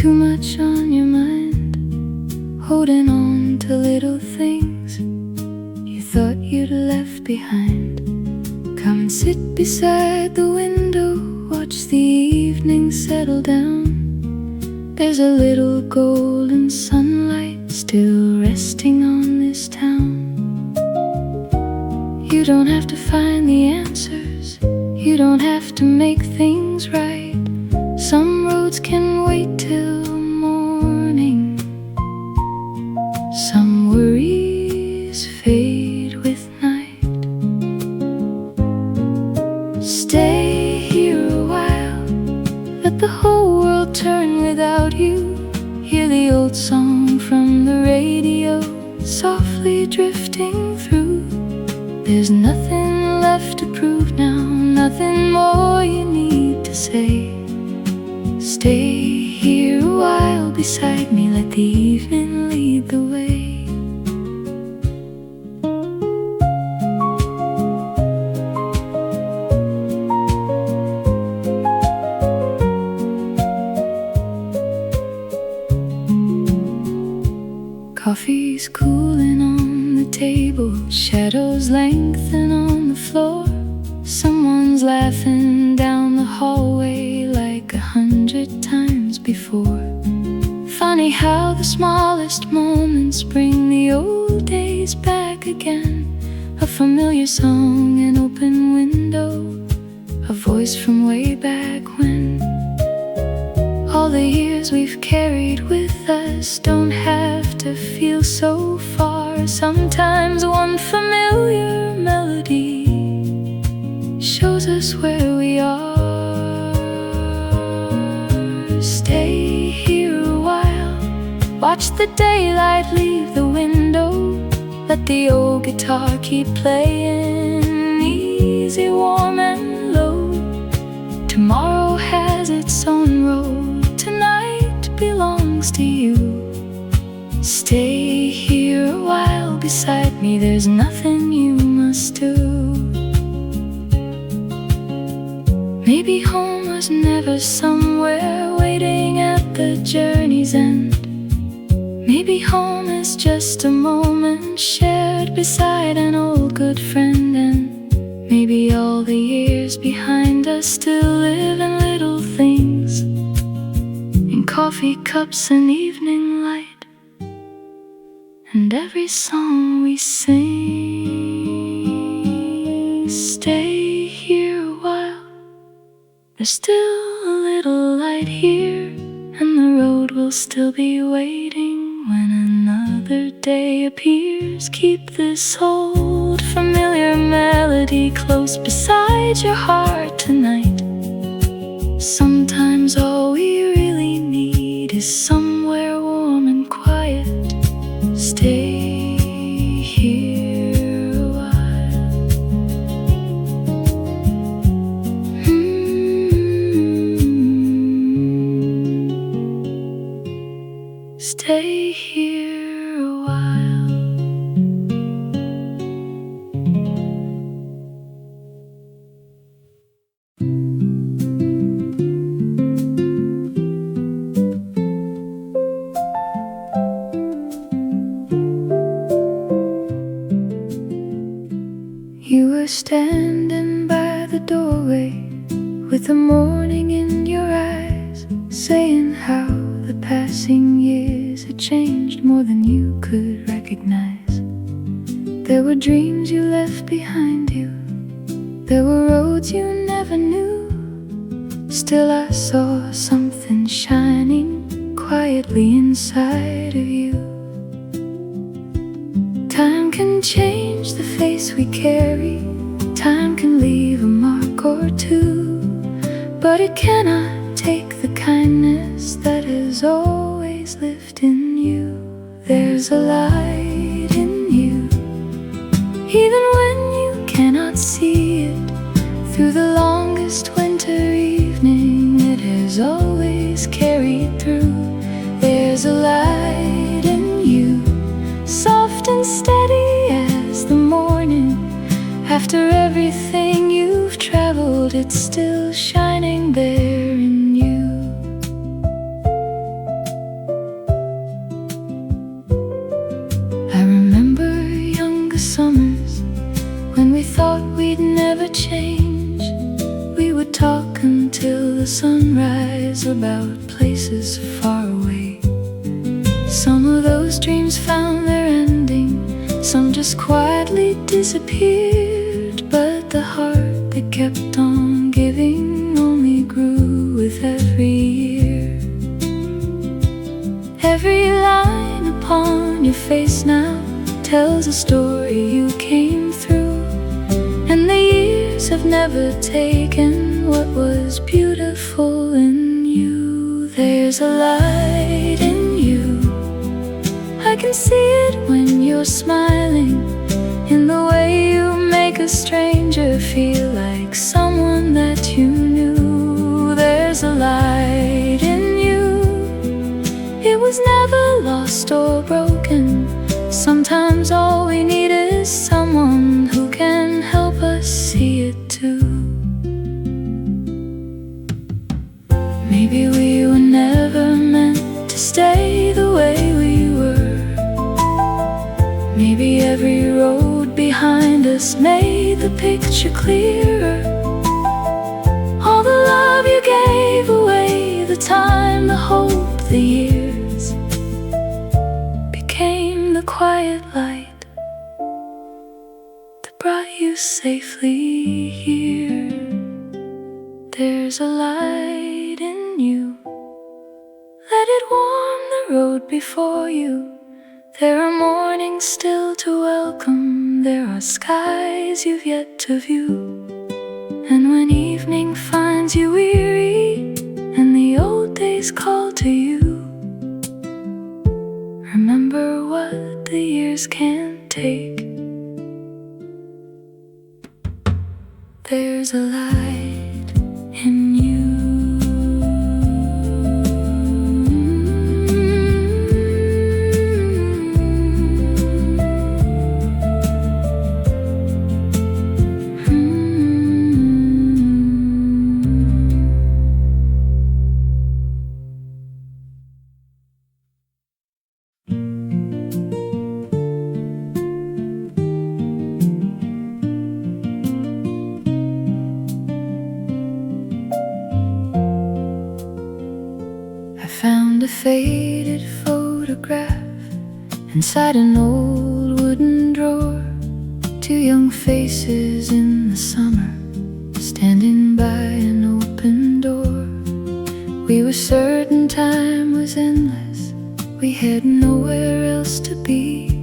too much on your mind, holding on to little things you thought you'd left behind. Come and sit beside the window, watch the evening settle down. There's a little golden sunlight still resting on this town. You don't have to find the answers, you don't have to make things right. Some roads can wait till morning, some worries fade with night. Stay here a while, let the whole world turn without you. Hear the old song from the radio, softly drifting through. There's nothing left to prove now, nothing more you need to say. Stay here a while beside me, let the evening lead the way. Coffee's cooling on the table, shadows lengthen on the floor. Someone's laughing down the hallway like 100 times before. Funny how the smallest moments bring the old days back again. A familiar song, an open window, a voice from way back when. All the years we've carried with us don't have to feel so far. Sometimes one familiar melody shows us where we are. Stay here a while, watch the daylight leave the window. Let the old guitar keep playing, easy, warm and low. Tomorrow has its own road, tonight belongs to you. Stay here a while beside me, there's nothing you must do. Maybe home was never somewhere waiting at the journey's end. Maybe home is just a moment shared beside an old good friend. And maybe all the years behind us still live in little things, in coffee cups and evening light, and every song we sing. Stay here a while, there's still a little light here, and the road will still be waiting when another day appears. Keep this old familiar melody close beside your heart tonight. Sometimes all we really need is somewhere warm and quiet. Stay here a while. Stay here a while. You were standing by the doorway with the morning in your eyes, saying how the passing years had changed more than you could recognize. There were dreams you left behind you, there were roads you never knew. Still I saw something shining quietly inside of you. Time can change the face we carry, time can leave a mark or two, but it cannot take the kindness that has always lived in you. There's a light in you, even when you cannot see it. Through the longest winter evening, it has always carried through. There's a light in you, soft and steady as the morning. After everything you've traveled, it's still shining there in you. places far away. Some of those dreams found their ending, some just quietly disappeared. But the heart that kept on giving only grew with every year. Every line upon your face now tells a story you came through, and the years have never taken what was beautiful in you. There's a light in you, I can see it when you're smiling, in the way you make a stranger feel like someone that you knew. There's a light in you, it was never lost or broken. Sometimes all we need is someone who can help us see it too. Maybe we were never meant to stay the way we were. Maybe every road behind us made the picture clearer. All the love you gave away, the time, the hope, the years, became the quiet light that brought you safely here. There's a light in you, let it warm the road before you. There are mornings still to welcome, there are skies you've yet to view. And when evening finds you weary, and the old days call to you, remember what the years can't take. There's a light in you. A faded photograph inside an old wooden drawer. Two young faces in the summer, standing by an open door. We were certain time was endless, we had nowhere else to be,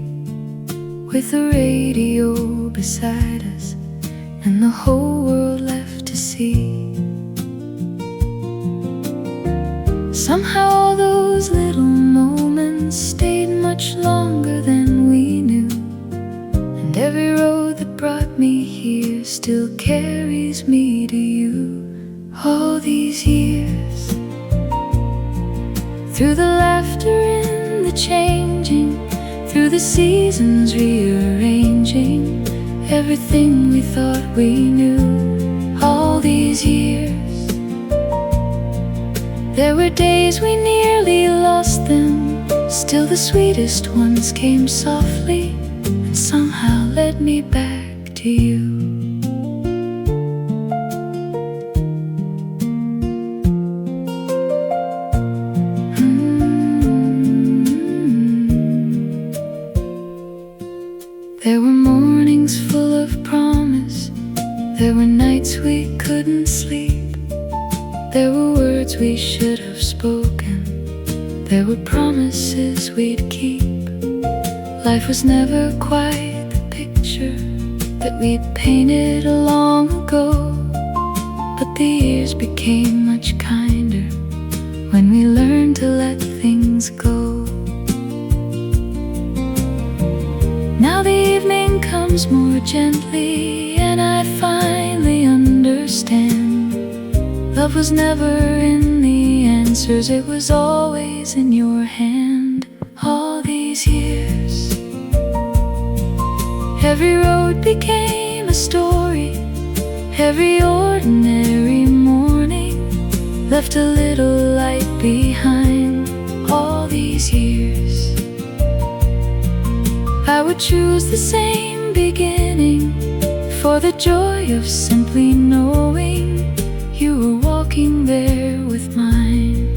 with the radio beside us and the whole world left to see. Somehow all those little moments stayed much longer than we knew, and every road that brought me here still carries me to you. All these years, through the laughter and the changing, through the seasons rearranging everything we thought we knew. All these years, there were days we nearly lost them, still the sweetest ones came softly and somehow led me back to you. There were mornings full of promise, there were nights we couldn't sleep. There were words we should have spoken, there were promises we'd keep. Life was never quite the picture that we'd painted long ago, but the years became much kinder when we learned to let things go. Now the evening comes more gently, and I finally understand. Love was never in the answers, it was always in your hand. All these years, every road became a story, every ordinary morning left a little light behind. All these years, I would choose the same beginning, for the joy of simply knowing you were walking there with mine.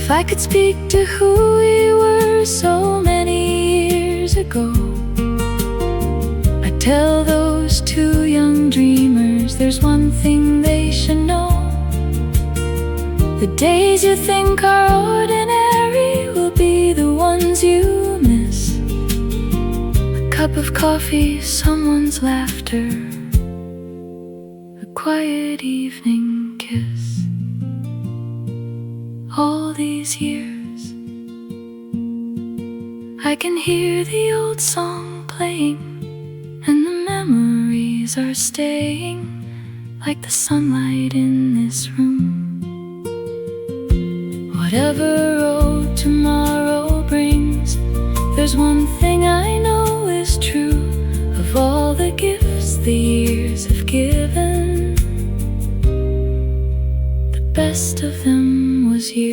If I could speak to who we were so many years ago, I'd tell those two young dreamers there's one thing they should know. The days you think are ordinary will be the ones you miss. A cup of coffee, someone's laughter, a quiet evening kiss. All these years I can hear the old song playing, and the memories are staying like the sunlight in this room. Whatever road tomorrow brings, there's one thing I know is true. Of all the gifts the years have given, the best of them was you.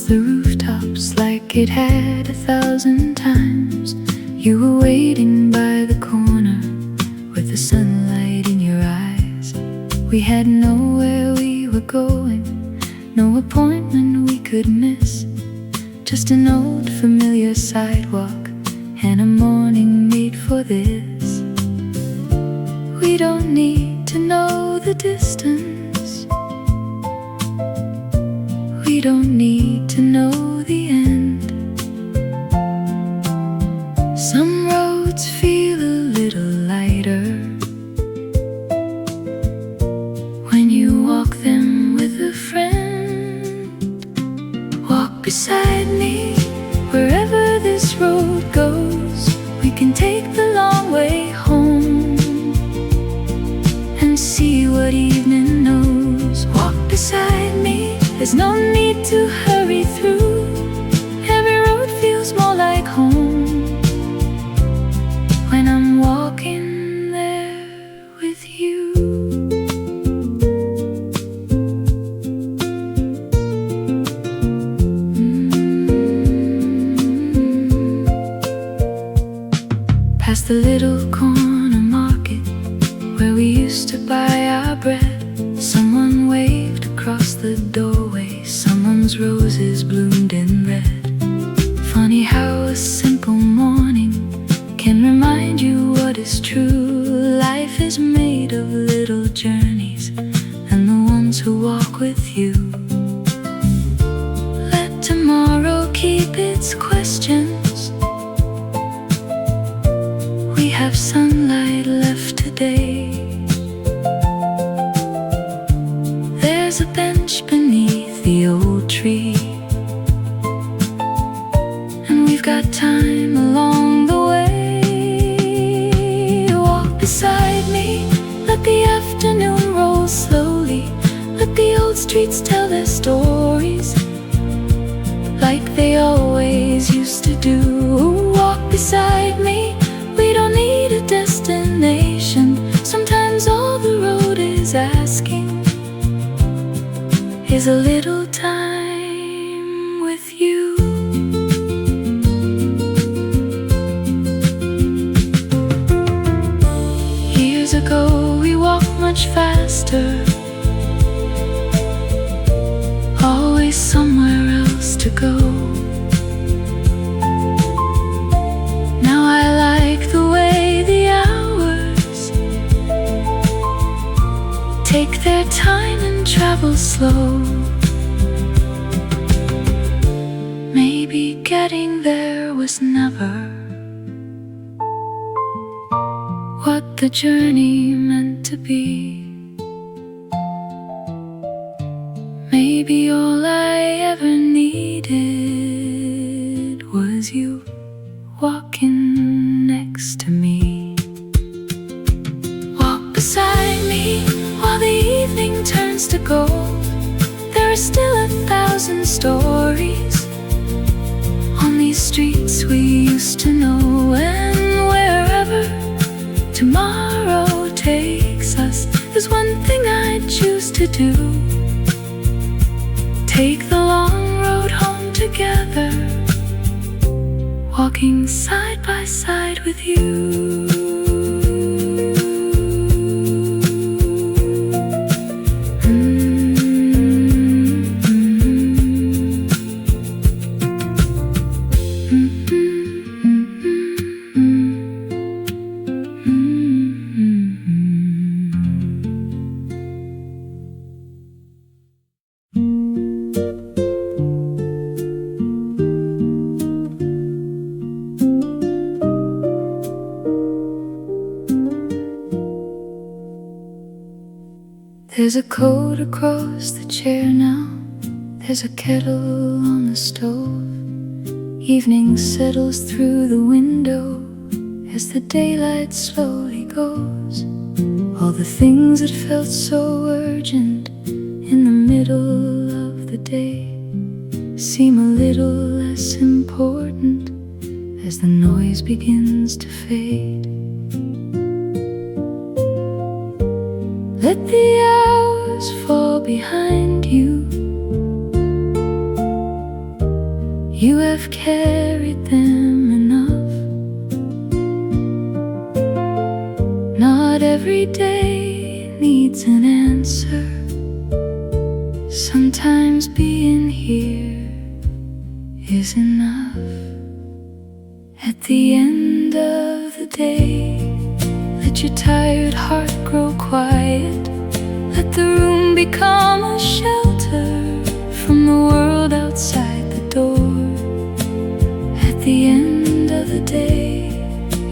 The rooftops like it had 1,000 times. You were waiting by the corner with the sunlight in your eyes. We had nowhere we were going, no appointment we could miss, just an old familiar sidewalk and a morning made for this. We don't need to know the distance, we don't need to know the end. Some roads feel a little lighter when you walk them with a friend. Walk beside me wherever this road goes. We can take the long way home and see what evening knows. Walk beside me, there's no need to hurry through. Every road feels more like home when I'm walking there with you. Past the little corner market where we used to buy our bread, someone waved across the doorway, someone's roses bloomed in red. Funny how a simple morning can remind you what is true. Life is made of little journeys and the ones who walk with you. Let tomorrow keep its questions. We have sunlight left today. There's a bench beneath the old tree, and we've got time along the way. Walk beside me, let the afternoon roll slowly. Let the old streets tell their stories like they always used to do. Walk beside me, we don't need a destination. Sometimes all the road is asking is a little time with you. Years ago we walked much faster, always somewhere else to go. Now I like the way the hours take their time and travel slow. Maybe getting there was never what the journey meant to be. Maybe all I ever needed was you. walking next to me. Walk beside me while the evening turns to gold. There are still 1,000 stories on these streets we used to know, and wherever tomorrow takes us, there's one thing I'd choose to do: take the long road home together, walking side by side with you. There's a coat across the chair now, there's a kettle on the stove. Evening settles through the window as the daylight slowly goes. All the things that felt so urgent in the middle of the day seem a little less important as the noise begins to fade. Let the hours fall behind you. You have carried them enough. Not every day needs an answer. Sometimes being here is enough. At the end of the day, let your tired heart grow quiet. Let the room become a shelter from the world outside the door. At the end of the day,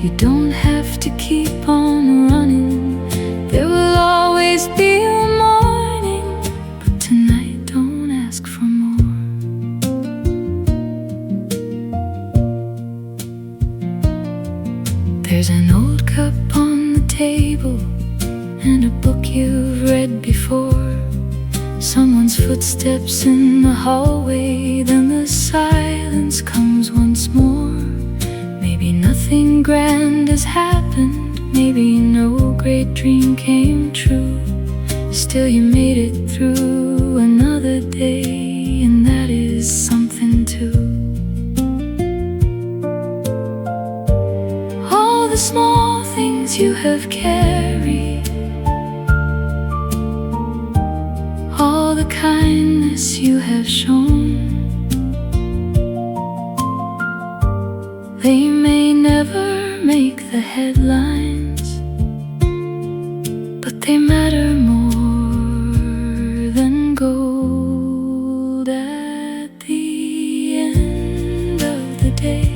you don't have to keep on running. There will always be a morning, but tonight don't ask for more. There's an old cup on the table and a book you've read before. Someone's footsteps in the hallway, then the silence comes once more. Maybe nothing grand has happened, maybe no great dream came true. Still you made it through another day, and that is something too. All the small things you have carried, all the kindness you have shown, they may never make the headlines, but they matter more than gold. At the end of the day,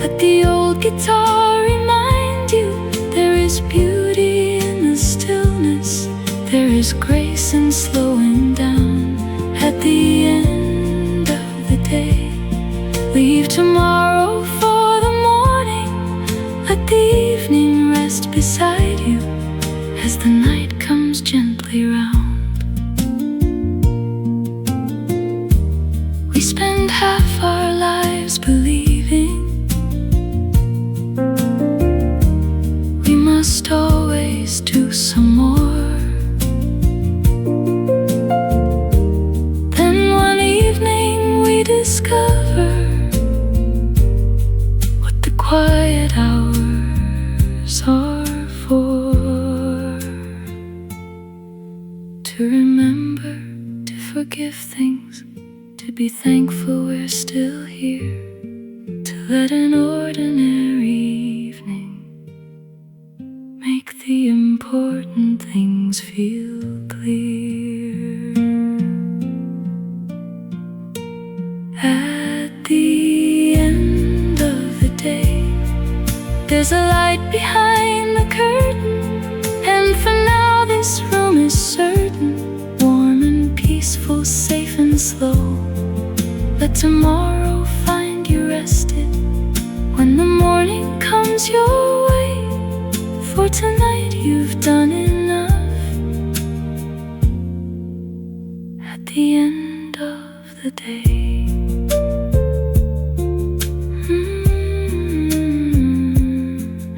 let the old guitar remind you there is beauty in the stillness. There is grace in slowing down. At the end of the day, leave tomorrow for the morning. Let the evening rest beside you as the night comes gently round. We spend half our lives believing we must always do some more. Discover what the quiet hours are for. To remember to forgive things, to be thankful we're still here, to let an ordinary evening make the important things feel clear. At the end of the day, there's a light behind the curtain, and for now this room is certain, warm and peaceful, safe and slow. Let tomorrow find you rested comes your way. For tonight you've done enough. At the end of the day,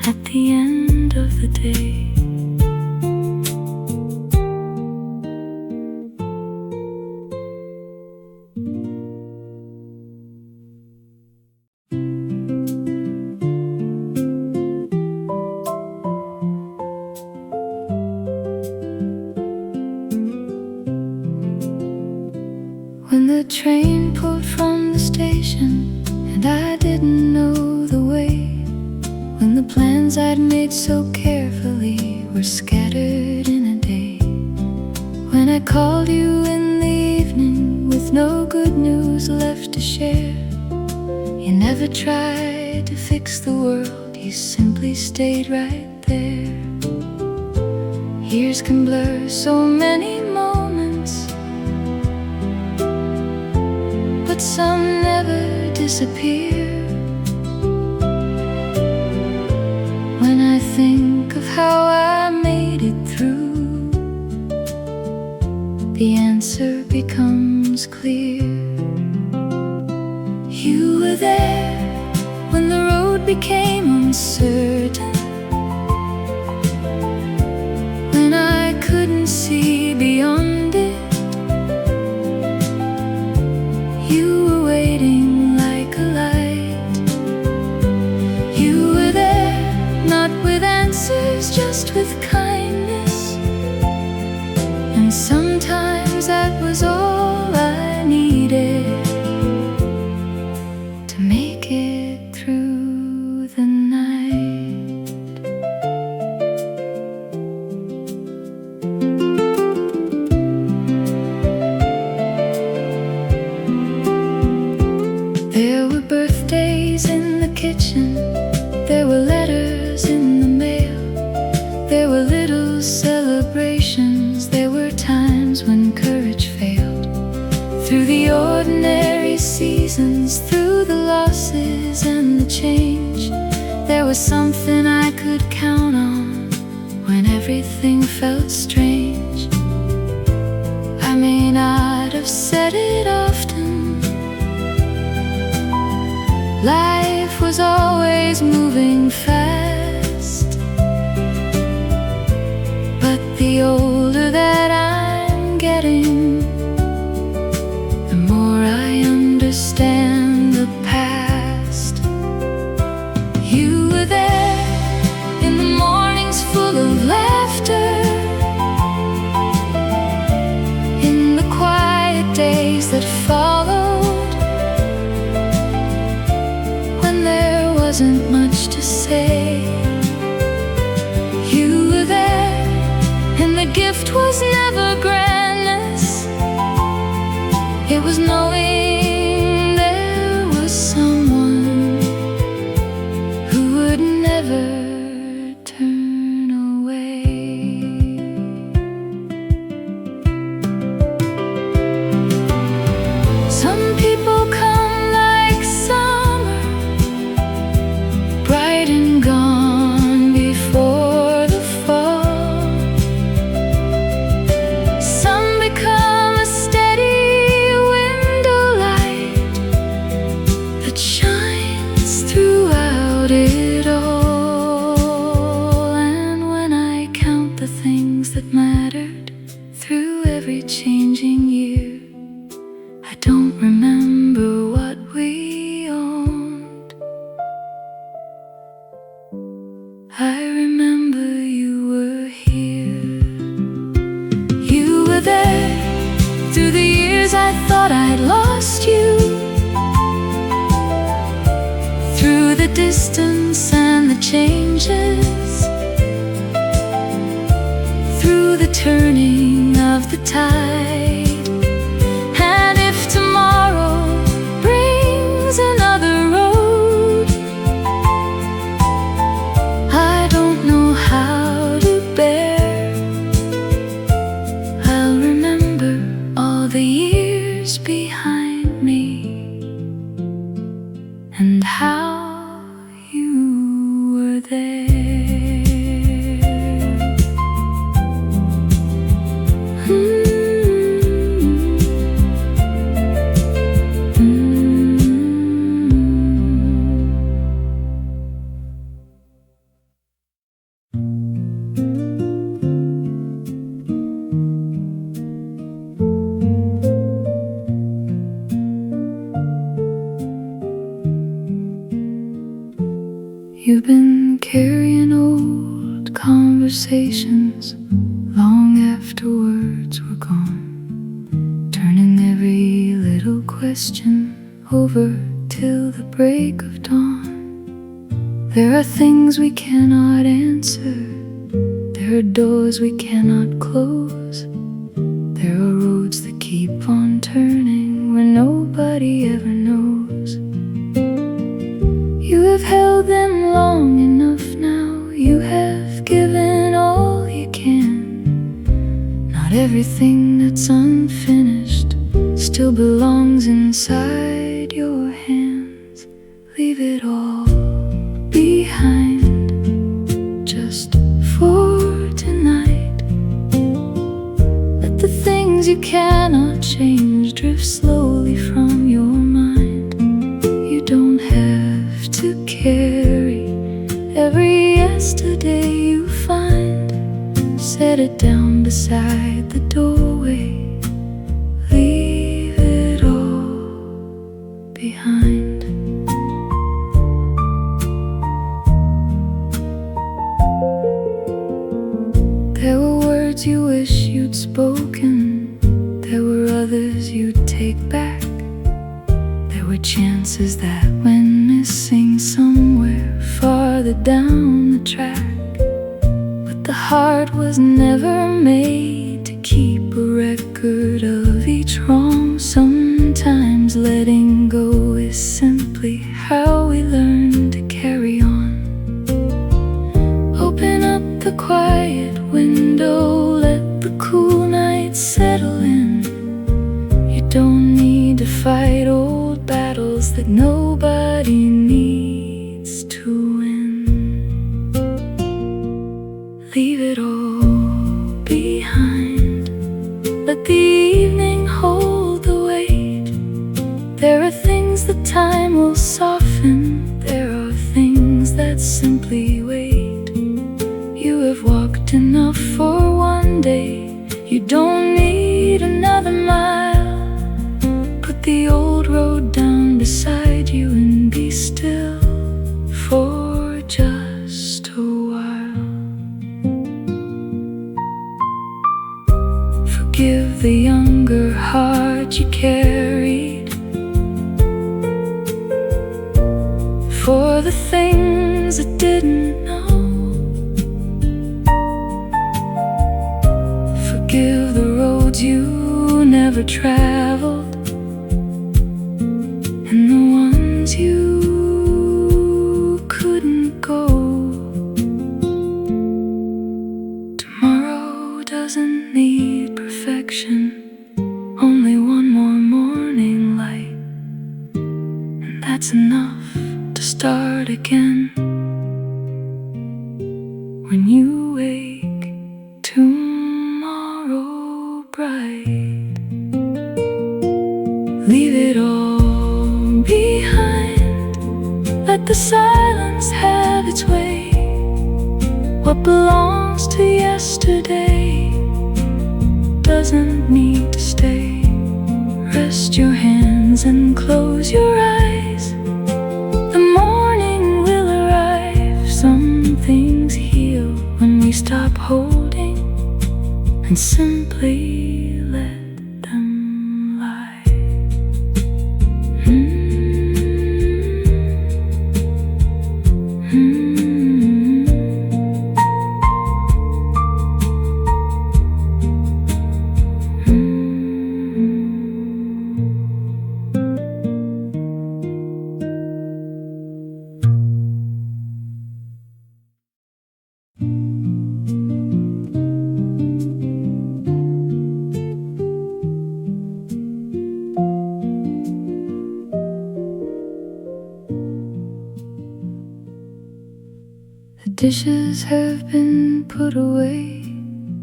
at the end of the day. When the train pulled from the station and I didn't know the way, when the plans I'd made so carefully were scattered in a day, when I called you in the evening with no good news left to share, you never tried to fix the world, you simply stayed right there. Years can blur so many moments, but some never disappear. When I think of how I made it through, the answer becomes clear. You were there when the road became uncertain, when I couldn't see beyond it. You were waiting like a light. You were there, not with answers, just with kindness. And sometimes that was all I needed to make it through the night. There were birthdays in the kitchen, there were letters in the mail, there were little celebrations, there were times when courage failed. Through the ordinary seasons, through the losses and the change, there was something I could count on when everything felt strange. I may not have said it often, life was always moving fast, but the older that I'm getting, the more I understand the past. You were there in the mornings full of laughter, in the quiet days that followed, wasn't much to say. You were there, and the gift was never grandness. It was knowing there was someone who would never turn away. Some people come like summer, bright and gone before the fall. Some become a steady window light that shines throughout it all. And when I count the things that mattered through every changing year, I don't remember what we owned. I remember you were here. You were there through the years I thought I'd lost you, through the distance and the changes, through the turning of the tide. And if tomorrow brings another road, I don't know how to bear. I'll remember all the years behind me and how you were there. You've been carrying old conversations long after words were gone, turning every little question over till the break of dawn. There are things we cannot answer, there are doors we cannot close, there are roads that keep on turning where nobody ever knows. You have held them long enough now, you have given all you can. Not everything that's unfinished still belongs inside your hands. Leave it all behind, just for tonight. Let the things you cannot change drift slowly from your mind. You don't have to carry every yesterday you find. Set it down beside the doorway. Leave it all behind. There were words you wish you'd spoken, there were others you'd take back. There were chances that went missing somewhere farther down the track. But the heart was never made to keep a record of each wrong. Sometimes letting go is simply how we learn to carry on. Open up the quiet window, let the cool night settle in. You don't need to fight old battles that nobody needs to win. Leave it all behind, let the evening hold the weight. There are things that time will soften, there are things that simply wait. You have walked enough for one day, you don't need another mile. Put the old road down beside you and be still for just a while. Forgive the younger heart you carried, for the things it didn't know. Forgive the roads you never traveled, and the ones you couldn't go. Tomorrow doesn't need perfection, only one more morning light, and that's enough to start again. When you wake tomorrow bright, leave it all behind, let the silence have its way. What belongs to yesterday doesn't need to stay. Rest your hands and close your eyes. The morning will arrive. Some things heal when we stop holding and simply let them lie. dishes have been put away,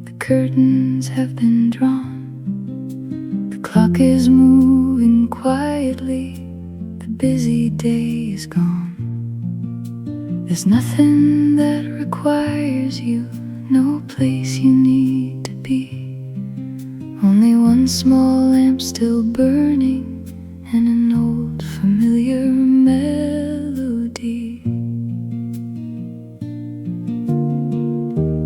the curtains have been drawn, the clock is moving quietly, the busy day is gone. There's nothing that requires you, no place you need to be, only one small lamp still burning and an old familiar melody.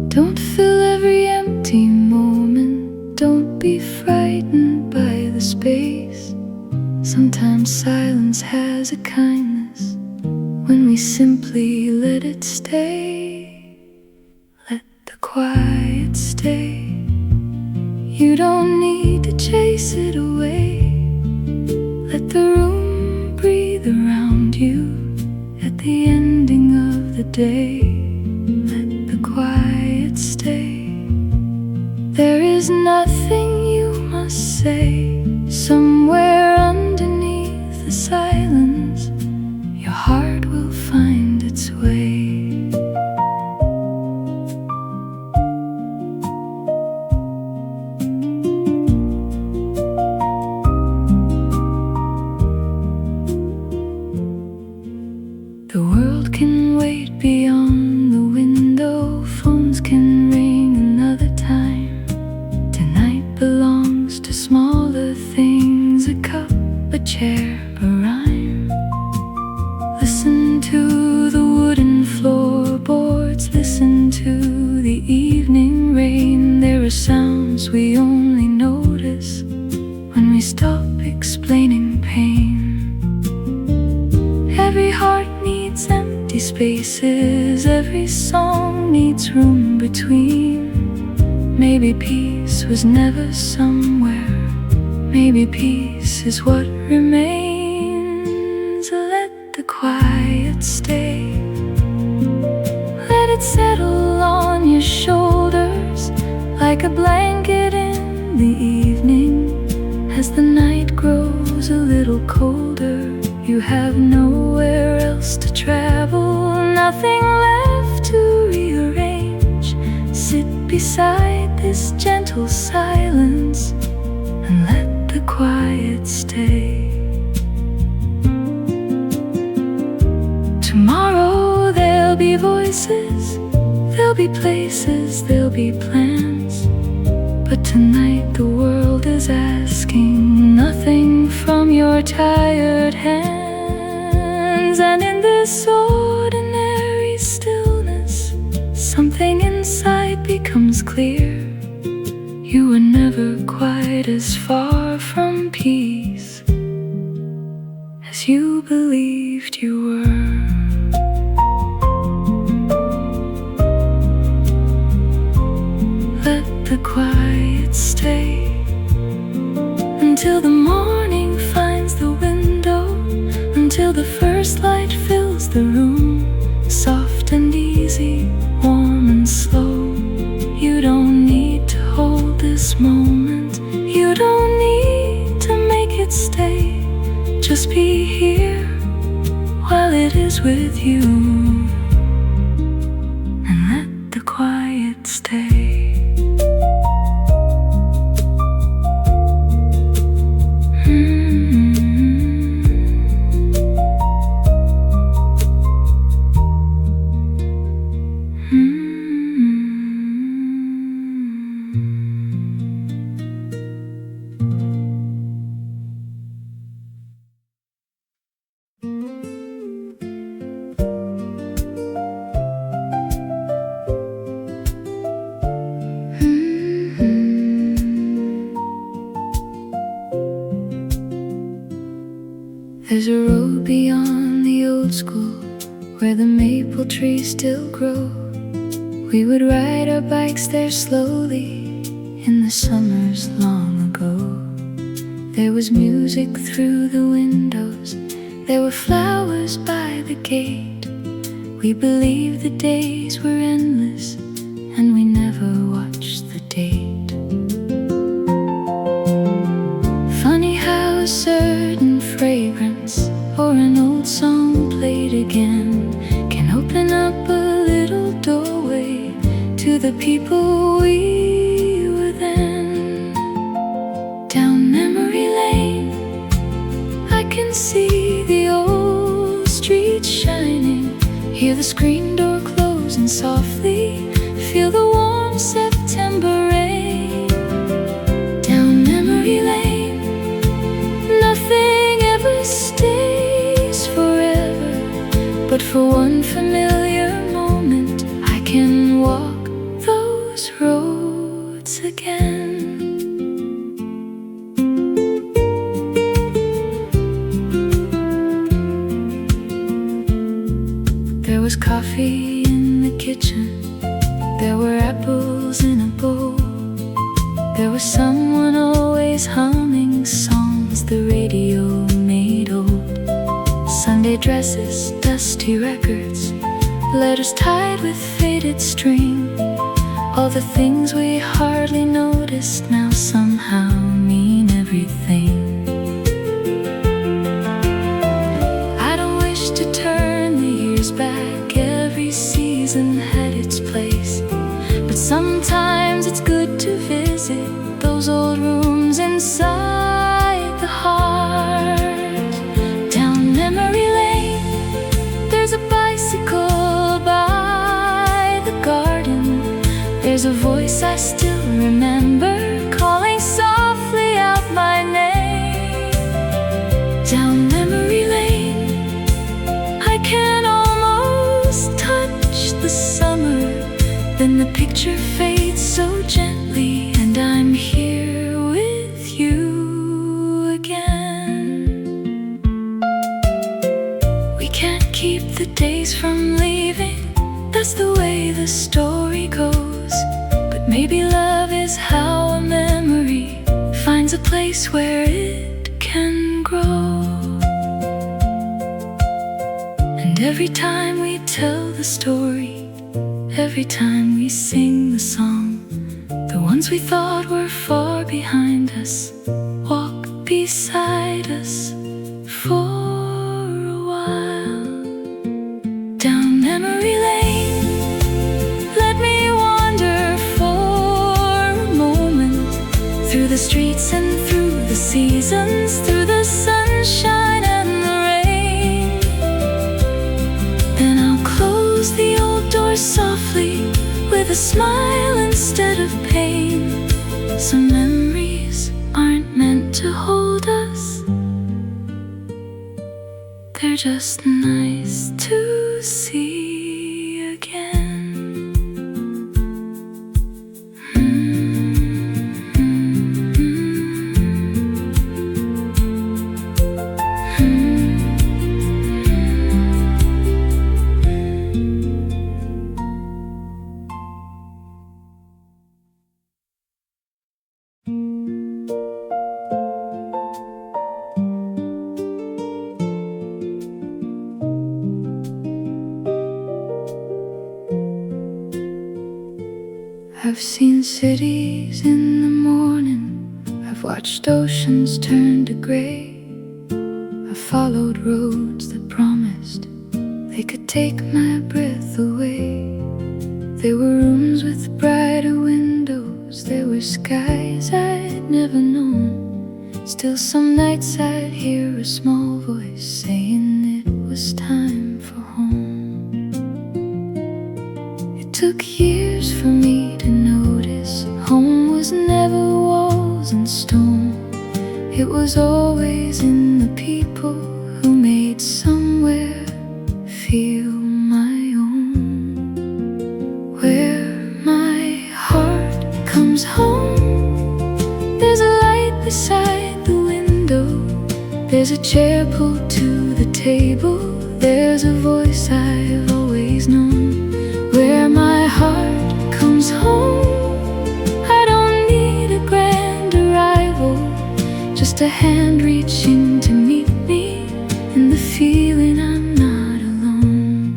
Don't fill every empty moment, don't be frightened by the space. Sometimes silence has a kindness when we simply let it stay. Let the quiet stay. You don't need to chase it away. Let the room breathe around you at the ending of the day. Let the quiet stay. There is nothing you must say. Somewhere underneath the silence, your heart will find its way. The world can wait beyond the window, phones can ring another time. Tonight belongs to smaller things, a cup, a chair, a rhyme. Listen to the wooden floorboards, listen to the evening rain. There are sounds we only notice when we stop explaining pain. Every heart needs empty spaces, every song needs room between. Maybe peace was never somewhere, maybe peace is what remains. Let the quiet stay. Let it settle on your shoulders like a blanket in the evening. As the night grows a little colder, you have nowhere else to travel, nothing left to rearrange. Sit beside this gentle silence and let the quiet stay. Tomorrow there'll be voices, there'll be places, there'll be plans. But tonight the world is asking nothing from your tired hands. And in this ordinary stillness, something inside becomes clear. You were never quite as far from peace as you believed you were. Let the quiet stay until the morning finds the window, until the first light fills the room. Soft and easy, warm and slow. You don't need to hold this moment, you don't need to make it stay. Just be here while it is with you, and let the quiet stay. There's a road beyond the old school where the maple trees still grow. We would ride our bikes there slowly in the summers long ago. There was music through the windows, there were flowers by the gate. We believed the days were endless and we never watched the date. Funny how a certain fragrance or an old song played again can open up a little doorway to the people we were then. Down memory lane, I can see the old street shining, hear the screen door closing softly, feel the warm September rain. Down memory lane, nothing ever stays forever, but for one familiar moment I can walk those roads again. There was coffee in the kitchen, there were apples in a bowl, there was someone always humming songs the radio made old. Sunday dresses, dusty records, letters tied with faded string, all the things we hardly noticed now somehow mean everything. I don't wish to turn the years back, every season had its place, but sometimes it's good to visit those old rooms inside the heart. Down memory lane, there's a bicycle by the garden, there's a voice I still remember calling softly out my name. Down memory lane, I can almost touch the summer, then the picture fades so gently and I'm here with you again. We can't keep the days from leaving, that's the way the story goes, but maybe love is how a memory finds a place where it can grow. And every time we tell the story, every time we sing the song, the ones we thought were far behind us walk beside us for a while. Down memory lane, let me wander for a moment, through the streets and through the seasons, through the sunshine and the rain. Then I'll close the old door softly with a smile instead of pain. Some memories aren't meant to hold us, they're just nice to see again. I've seen cities in the morning, I've watched oceans turn to gray, I've followed roads that promised they could take my breath away. There were rooms with brighter windows, there were skies I'd never known. Still some nights I'd hear a small voice saying it was time for home. It took years for me to notice home was never walls and stone. It was always in the people who made somewhere feel my own. Where my heart comes home, there's a light beside the window, there's a chair pulled to the table, there's a voice I've always known. Where my heart comes home, I don't need a grand arrival, just a hand reaching to meet me, and the feeling I'm not alone.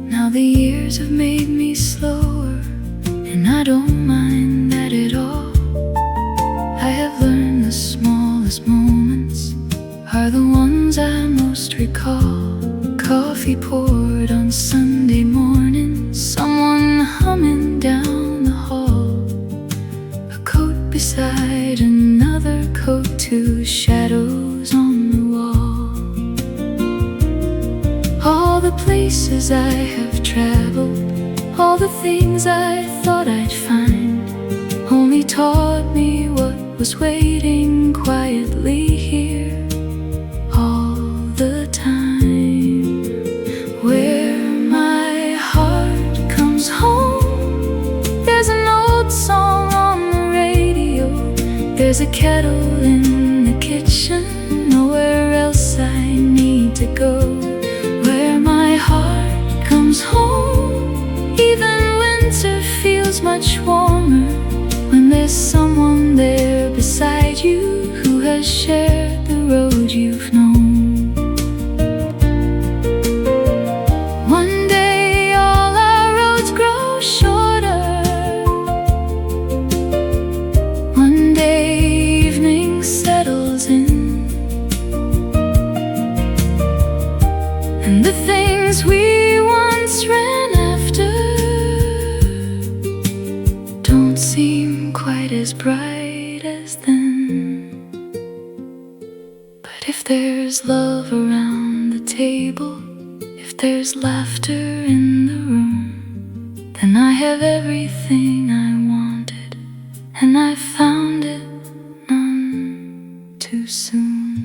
Now the years have made me slower, and I don't mind that at all. places I have traveled, all the things I thought I'd find, only taught me what was waiting quietly here all the time. Where my heart comes home, there's an old song on the radio, there's a kettle in the kitchen, nowhere else I need to go. Where my heart comes home, even winter feels much warmer when there's someone there beside you who has shared the road you've known. One day all our roads grow shorter, one day evening settles in, and the things we once ran after don't seem quite as bright as then. But if there's love around the table, if there's laughter in the room, then I have everything I wanted, and I found it none too soon.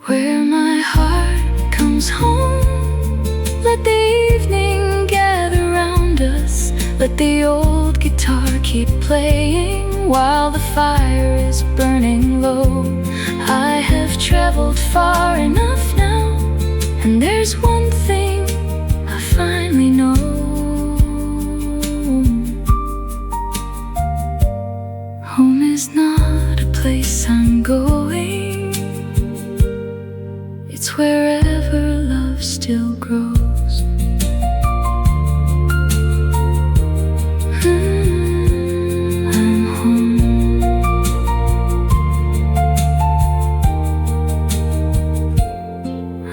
Where my heart comes home, let the evening gather round us, let the old guitar keep playing while the fire is burning low. I have traveled far enough now, and there's one thing I finally know. Home is not a place I'm going, it's wherever love still grows. I'm home.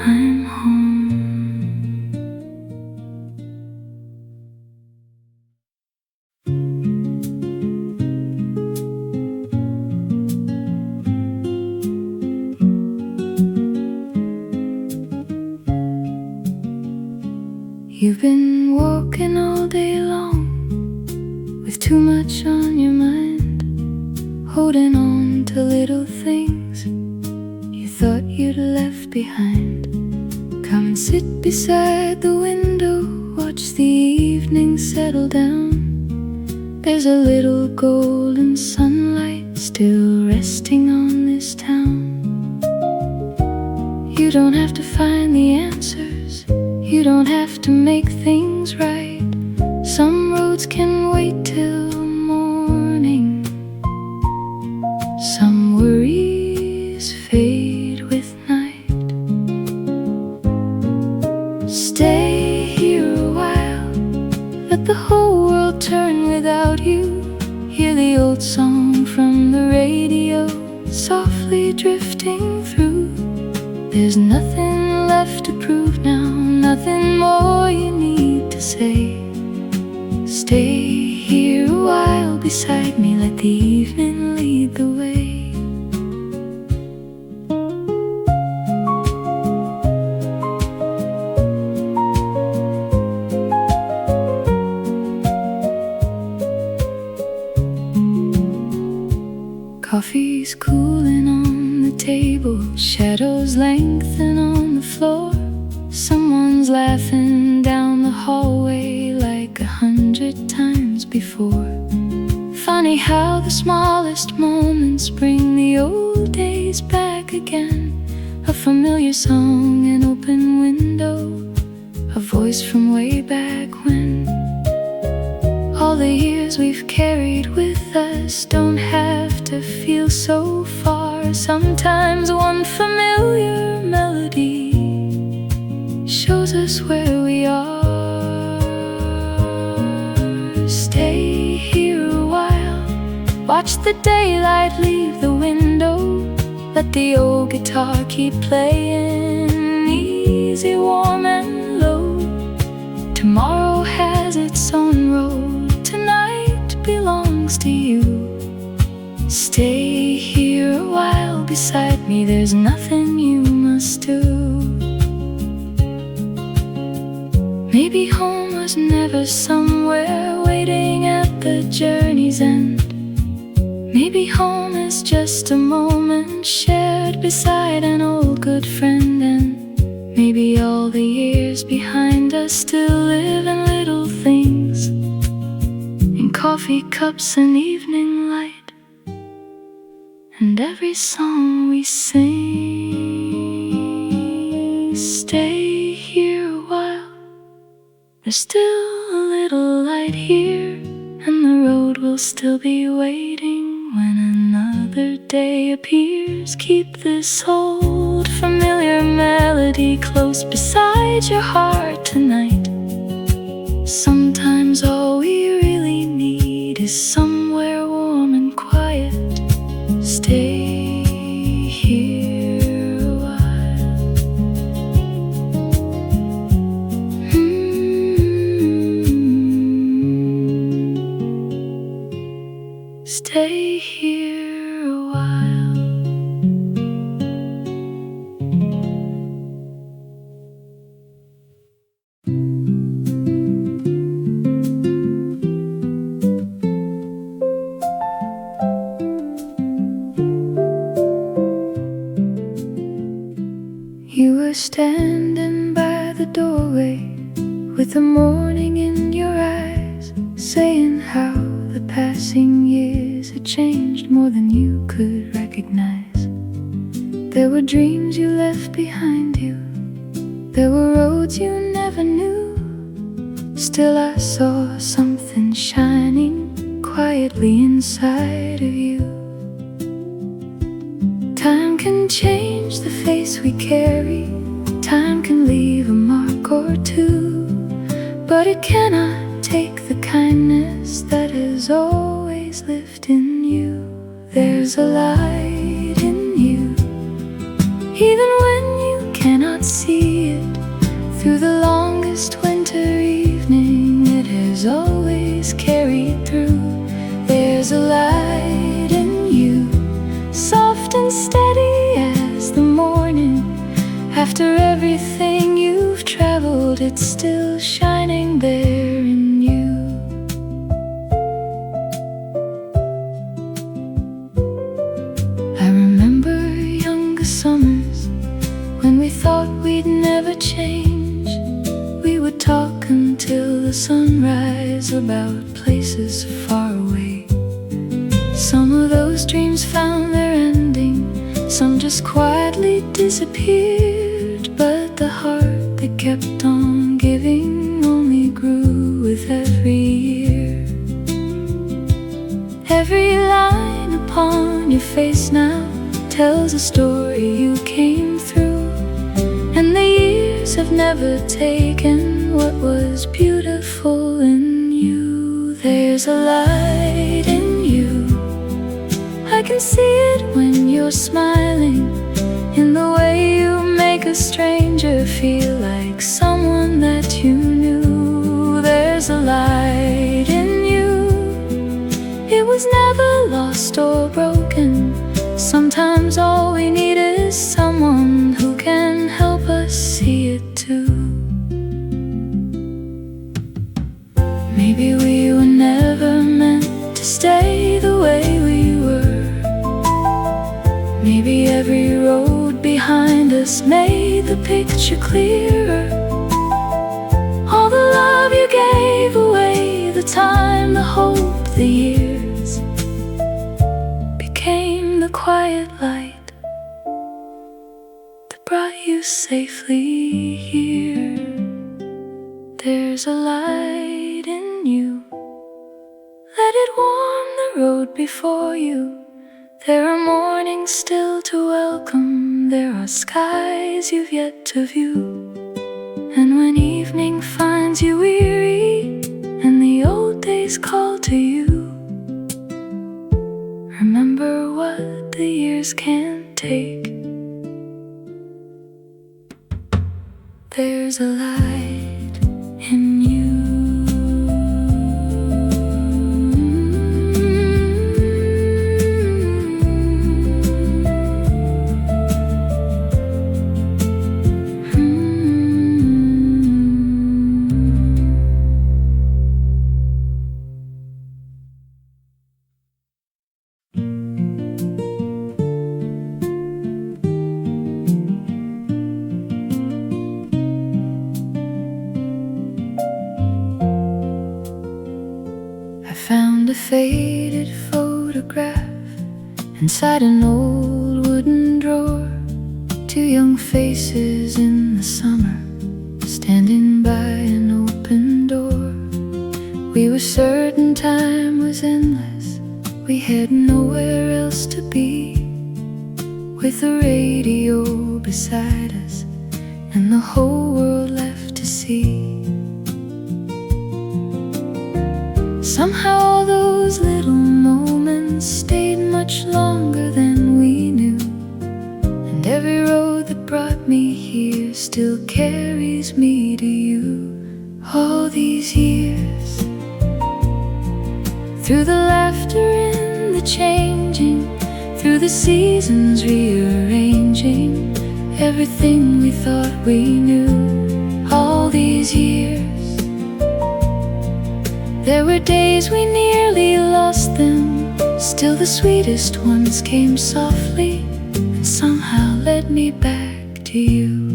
I'm home. You've been walking all day long with too much on your mind, holding on to little things you thought you'd left behind. Come and sit beside the window, watch the evening settle down. There's a little golden sunlight still resting on this town. You don't have to find the answers, you don't have to make things right. Some roads can wait till morning, some worries fade with night. Stay here a while, let the whole world turn without you. Hear the old song from the radio softly drifting through. There's nothing left to prove now, nothing more you need to say. Stay here a while beside me, let the evening lead the way. Coffee's cooling on the table, shadows lengthen on the floor. Someone's laughing down the hallway like 100 times before. Funny how the smallest moments bring the old days back again. A familiar song, an open window, a voice from way back when. All the years we've carried with us don't have to feel so far. Sometimes one familiar melody shows us where we are. Stay here a while, watch the daylight leave the window, let the old guitar keep playing, easy, warm and low. Tomorrow has its own road, tonight belongs to you. Stay here a while beside me, there's nothing you must do. Maybe home was never somewhere waiting at the journey's end. Maybe home is just a moment shared beside an old good friend. And maybe all the years behind us still live in little things, in coffee cups and evening light, and every song we sing. Stay here a while, there's still a little light here, and the road will still be waiting when another day appears. Keep this old familiar melody close beside your heart tonight. Sometimes all we really need is somewhere warm and quiet. Stay here a while. Stay here a while. You were standing by the doorway with the morning in your eyes, saying how the passing years had changed more than you could recognize. There were dreams you left behind you, there were roads you never knew. Still I saw something shining quietly inside of you. Time can change the face we carry, time can leave a mark or two, but it cannot take the kindness that has always lived in you. There's a light in you, even when you cannot see it. Through the longest winter evening, it has always carried through. There's a light in you, soft and steady as the morning. After everything you've traveled, it's still shining there in you. I remember younger summers when we thought we'd never change. We would talk until the sunrise about places far away. Some of those dreams found their ending, some just quietly disappeared, but the heart that kept on giving only grew with every year. Every line upon your face now tells a story you came through, and the years have never taken what was beautiful in you. There's a light in you, I can see it when you're smiling, in the way you make a stranger feel like someone that you knew. There's a light in you, it was never lost or broken. Sometimes all we need is someone who can help us see it too. Maybe we were never meant to stay the way we were. Maybe every road behind us made the picture clearer. All the love you gave away, the time, the hope, the years, became the quiet light that brought you safely here. There's a light in you, let it warm the road before you. There are mornings still to welcome, there are skies you've yet to view. And when evening finds you weary, and the old days call to you, remember what the years can't take. There's a light in you. found a faded photograph inside an old wooden drawer. Two young faces in the summer, standing by an open door. We were certain time was endless. We had nowhere else to be, with the radio beside us and the whole world left to see. Somehow those little moments stayed much longer than we knew, and every road that brought me here still carries me to you. All these years, through the laughter and the changing, through the seasons rearranging everything we thought we knew. All these years, there were days we nearly lost them. Still the sweetest ones came softly and somehow led me back to you.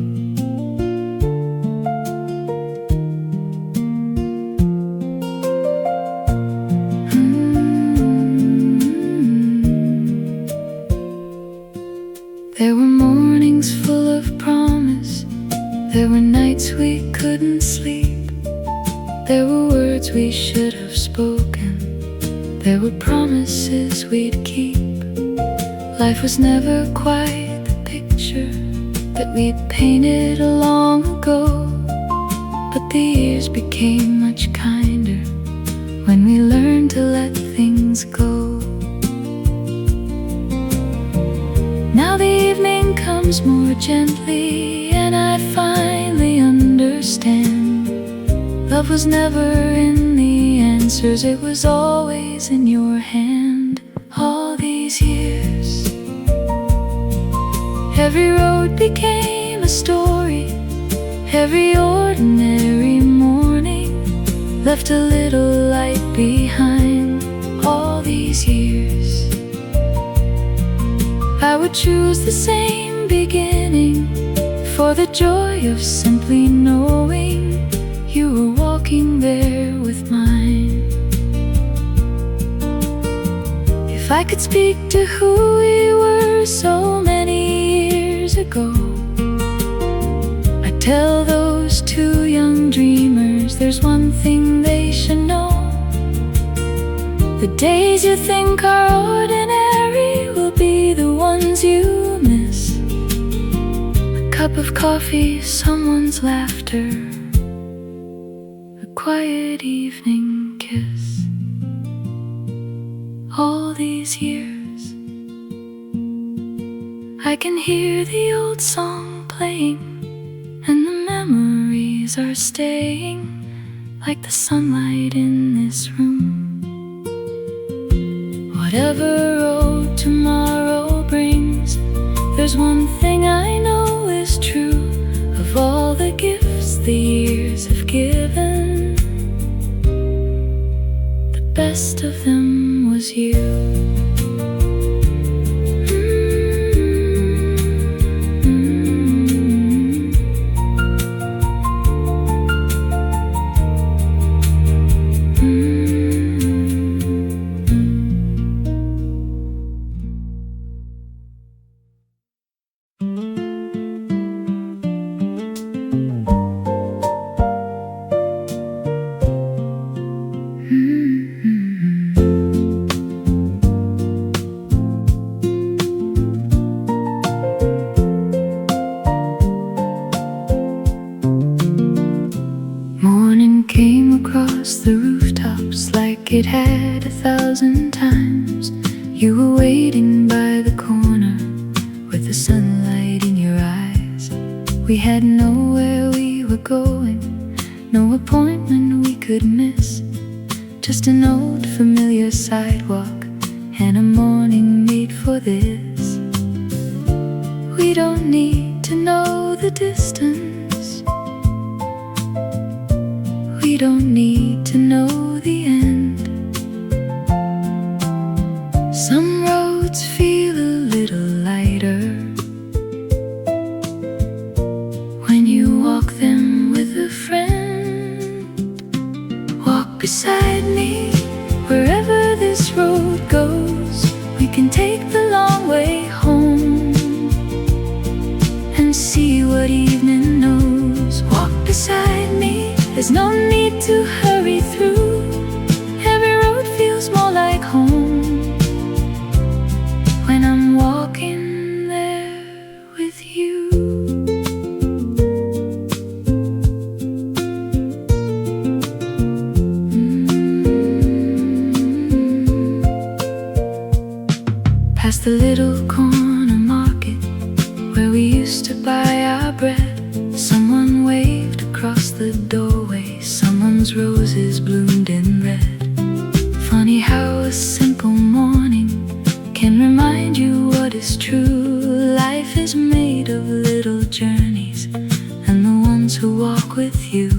There were mornings full of promise. There were nights we couldn't sleep. There were words we should have spoken. There were promises we'd keep. Life was never quite the picture that we'd painted long ago, but the years became much kinder when we learned to let things go. Now the evening comes more gently, and I finally understand. Love was never in the answers, it was always in your hand. All these years, every road became a story. Every ordinary morning left a little light behind. All these years, I would choose the same beginning for the joy of simply knowing you were walking there with mine. If I could speak to who we were so many years ago, I'd tell those two young dreamers there's one thing they should know. The days you think are ordinary will be the ones you miss. A cup of coffee, someone's laughter, quiet evening kiss. All these years, I can hear the old song playing, and the memories are staying like the sunlight in this room. Whatever road tomorrow brings, there's one thing I know is true. Of all the gifts the years have given, best of them was you. The rooftops like it had 1,000 times. You were waiting by the corner with the sunlight in your eyes. We had nowhere we were going, no appointment we could miss, just an old familiar sidewalk and a morning made for this. We don't need to know the distance, we don't need to know the end. Some roads feel a little lighter when you walk them with a friend. Walk beside me wherever this road goes, we can take the long way home and see what evening knows. Walk beside me, there's no need to hurry through. Every road feels more like home when I'm walking there with you. Past the little corner market where we used to buy our bread, someone waved across the doorway, someone's roses bloomed in red. Funny how a simple morning can remind you what is true. Life is made of little journeys and the ones who walk with you.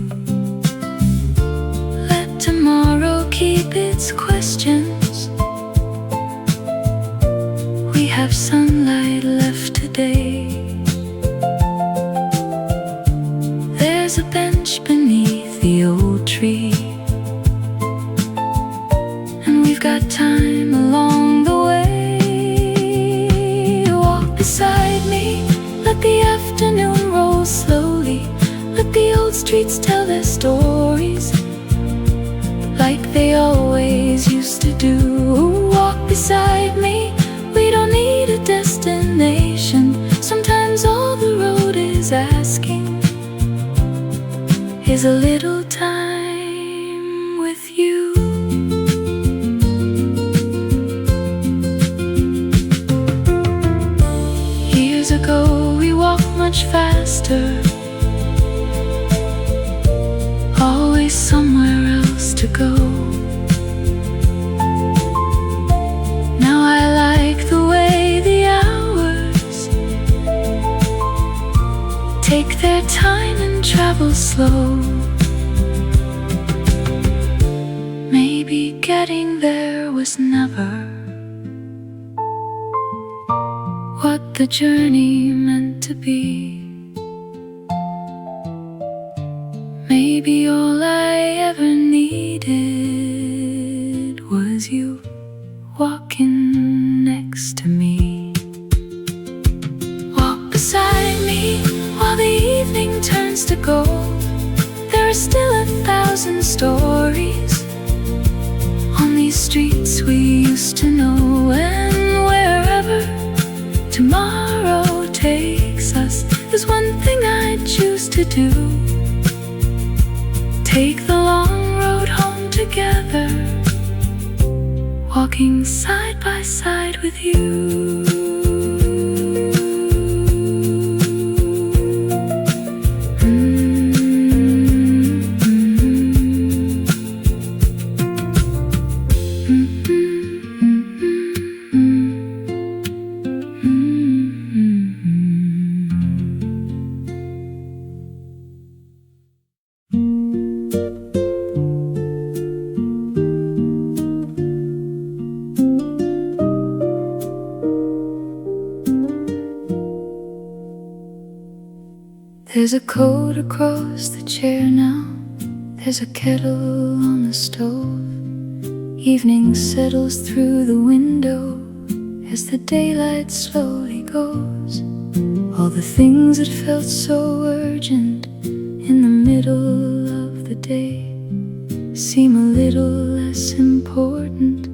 Let tomorrow keep its questions. We have sunlight left today. There's a bench beneath the old tree, and we've got time along the way. Walk beside me, let the afternoon roll slowly. Let the old streets tell their stories like they always used to do. Walk beside me, we don't need a destination. Sometimes all the road is asking is a little time with you. Years ago we walked much faster, always somewhere else to go. Now I like the way the hours take their time and travel slow. Maybe getting there was never what the journey meant to be. Maybe all I ever needed was you walking next to me. Walk beside me while the evening turns to gold. There are still 1,000 stories on these streets we used to know. And wherever tomorrow takes us, there's one thing I choose to do: take the long road home together, walking side by side with you. There's a coat across the chair now, there's a kettle on the stove. Evening settles through the window as the daylight slowly goes. All the things that felt so urgent in the middle of the day seem a little less important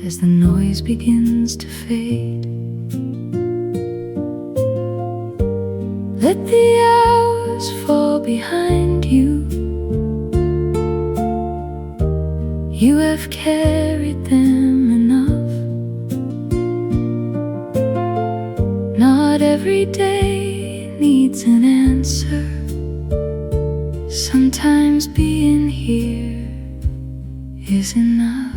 as the noise begins to fade. Let the hours fall behind you. You have carried them enough. Not every day needs an answer. Sometimes being here is enough.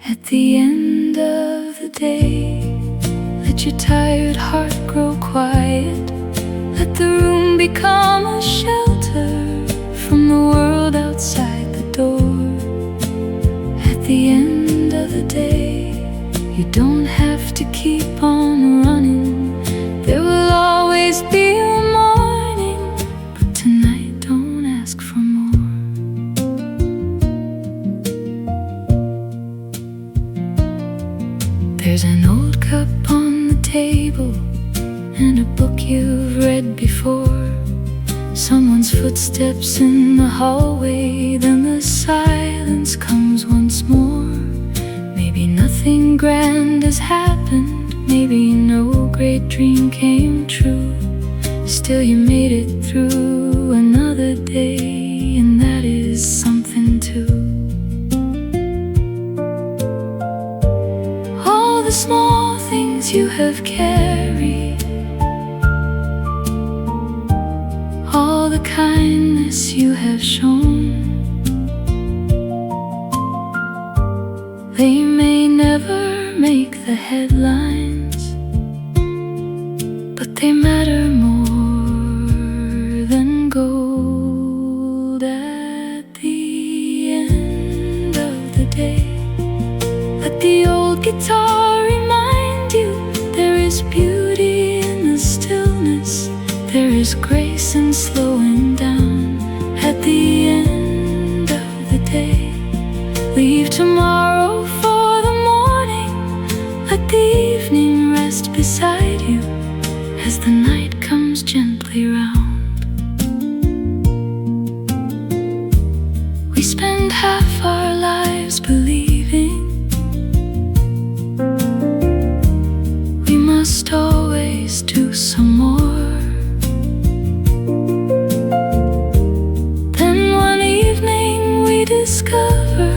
At the end of the day, let your tired heart grow quiet. Let the room become a shelter from the world outside the door. At the end of the day, you don't have to keep on running. There will always be a morning, but tonight don't ask for more. There's an old cup on the table and a book you've read before. Someone's footsteps in the hallway, then the silence comes once more. Maybe nothing grand has happened, maybe no great dream came true. Still you made it through another day, and that is something too. All the small things you have carried, all the kindness you have shown, they may never make the headlines, but they matter more than gold. At the end of the day, let the old guitar remind you there is beauty in the stillness, there is grace in slowing down. At the end of the day, leave tomorrow for the morning, let the evening rest beside you as the night comes gently round. We spend half our lives believing we must always do some more. Then one evening we discover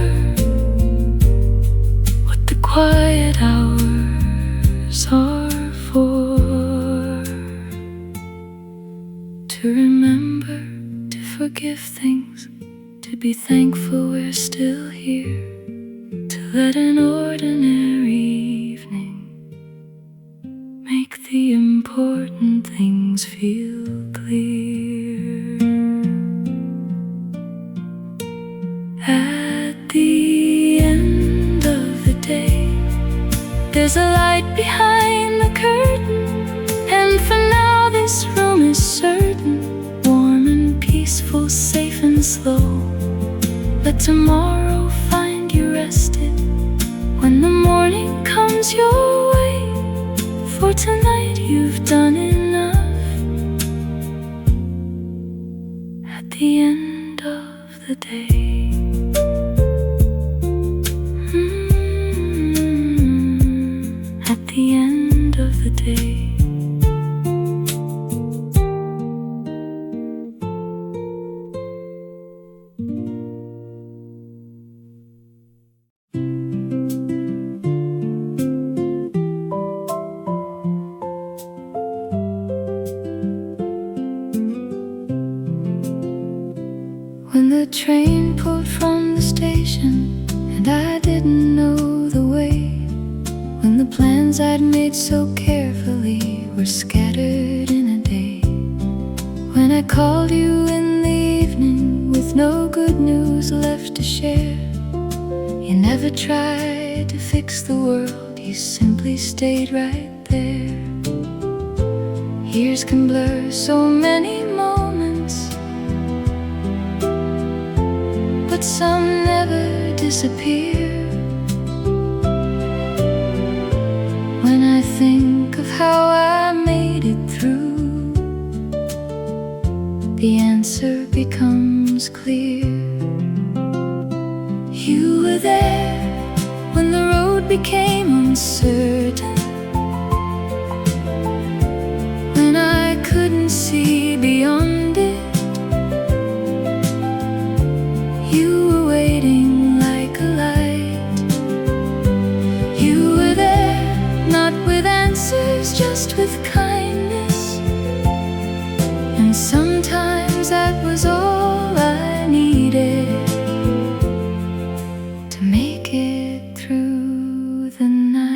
what the quiet hours are for. To remember, to forgive things, to be thankful we're still here, to let an ordinary evening make the important things feel clear. At the end of the day, there's a light behind the curtain, and for now this room is certain, warm and peaceful, safe and slow. Let tomorrow find you rested when the morning comes your way. For tonight you've done enough. At the end of the day, at the end of the day. When the train pulled from the station and I didn't know the way, when the plans I'd made so carefully were scattered in a day, when I called you in the evening with no good news left to share, you never tried to fix the world, you simply stayed right there. Years can blur so many moments, but some never disappear. When I think of how I made it through, the answer becomes clear. You were there when the road became uncertain, when I couldn't see beyond it. You were waiting like a light. You were there, not with answers, just with kindness. And sometimes that was all I needed to make it through the night.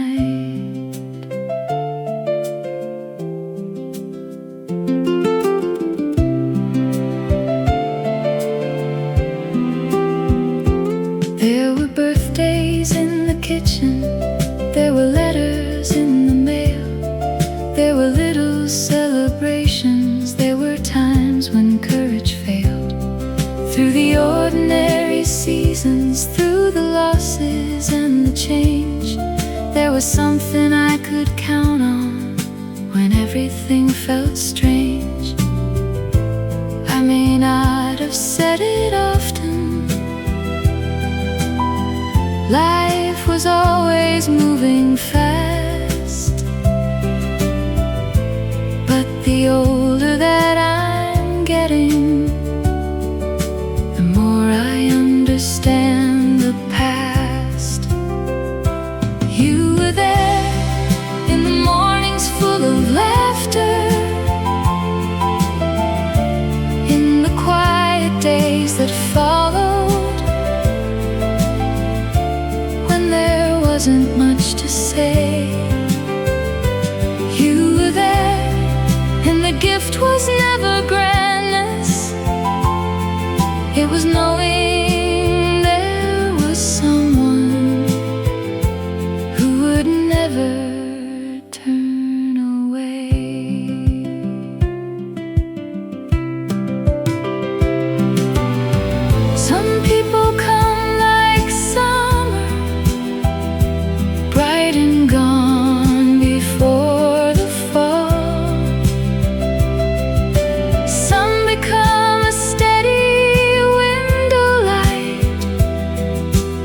There were birthdays in the kitchen, there were letters in the mail, there were little celebrations, there were times when courage failed. Through the ordinary seasons, through the losses and the change, There was something I could count on when everything felt strange. I may not have said it often. Life was always moving fast, but the older that I'm getting, the more I understand the past. You were there in the mornings full of laughter, in the quiet days that followed, when there wasn't much to say. You were there, and the gift was never grandness. It was knowing there was someone who would never turn away. Some people come like summer, bright and gone before the fall. Some become a steady window light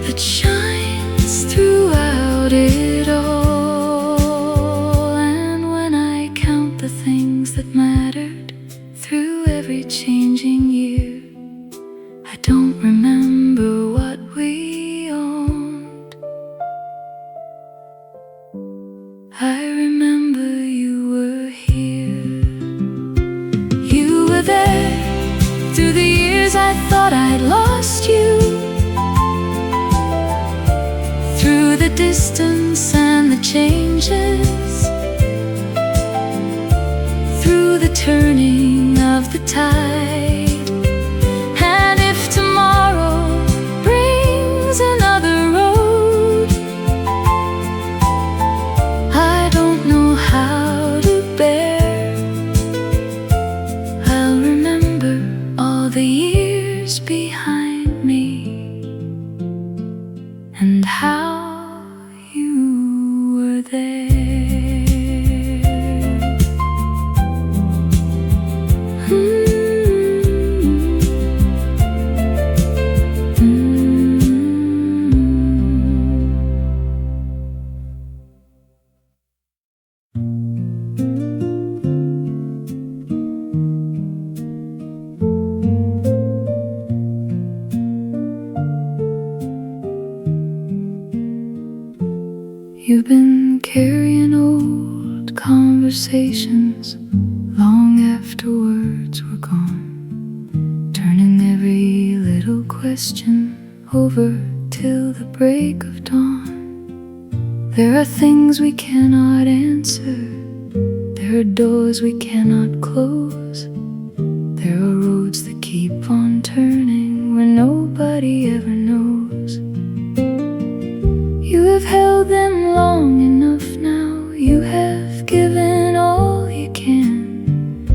that shines throughout it all. And when I count the things that mattered through every changing year, I don't remember what we owned. I remember you were here. You were there through the years I thought I'd lost you, through the distance and the changes, through the turning of the tide. And if tomorrow brings another road, I don't know how to bear. I'll remember all the years behind me and how you were there. You've been carrying old conversations long after words were gone, turning every little question over till the break of dawn. There are things we cannot answer, there are doors we cannot close, there are roads that keep on turning where nobody ever knows. You have held them long enough now, you have given all you can.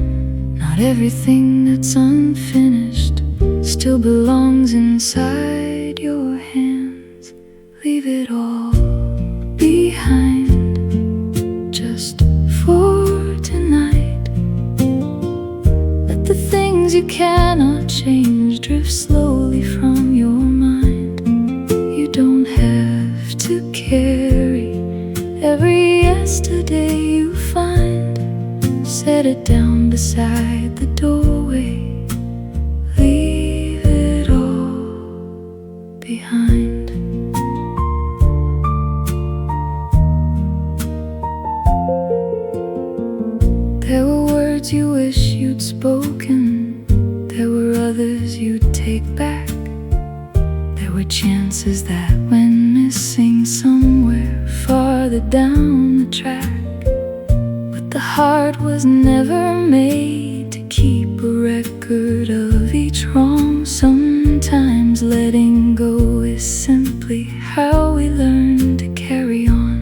Not everything that's unfinished still belongs inside your hands. Leave it all behind, just for tonight. Let the things you cannot change drift slowly from your mind. You don't have to carry every yesterday you find. Set it down beside the doorway. Leave it all behind. There were words you wish you'd spoken, there were others you'd take back. There were chances that went missing somewhere farther down the track. But the heart was never made to keep a record of each wrong. Sometimes letting go is simply how we learn to carry on.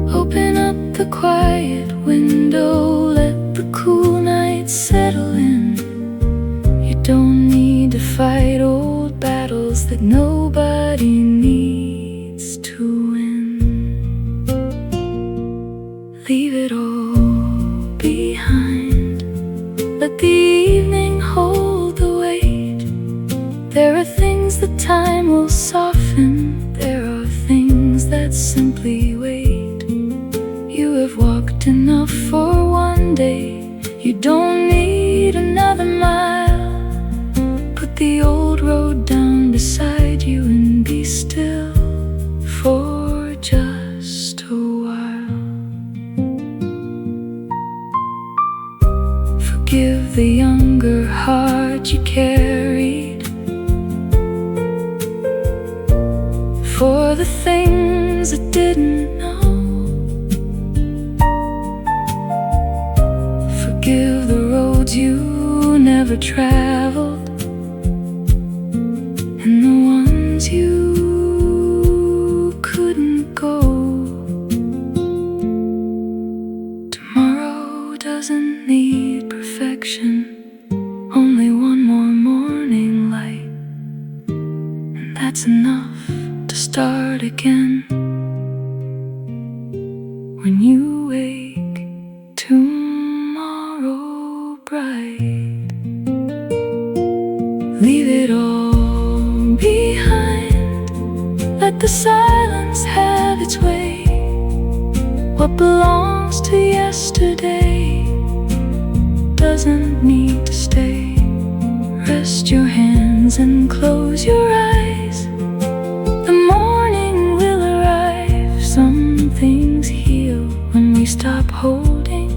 Open up the quiet window, let the cool night settle in. You don't need to fight old battles that nobody needs to win. means the time will soften. There are things that simply wait. You have walked enough for one day. You don't need another mile. Put the old road down beside you and be still for just a while. Forgive the younger heart you carried for the things it didn't know. Forgive the roads you never traveled and the ones you couldn't go. Tomorrow doesn't need perfection, only one more morning light, and that's enough to start again. When you wake tomorrow bright, leave it all behind. Let the silence have its way. What belongs to yesterday doesn't need to stay. Rest your hands and close your eyes. The morning will arrive. Some things heal when we stop holding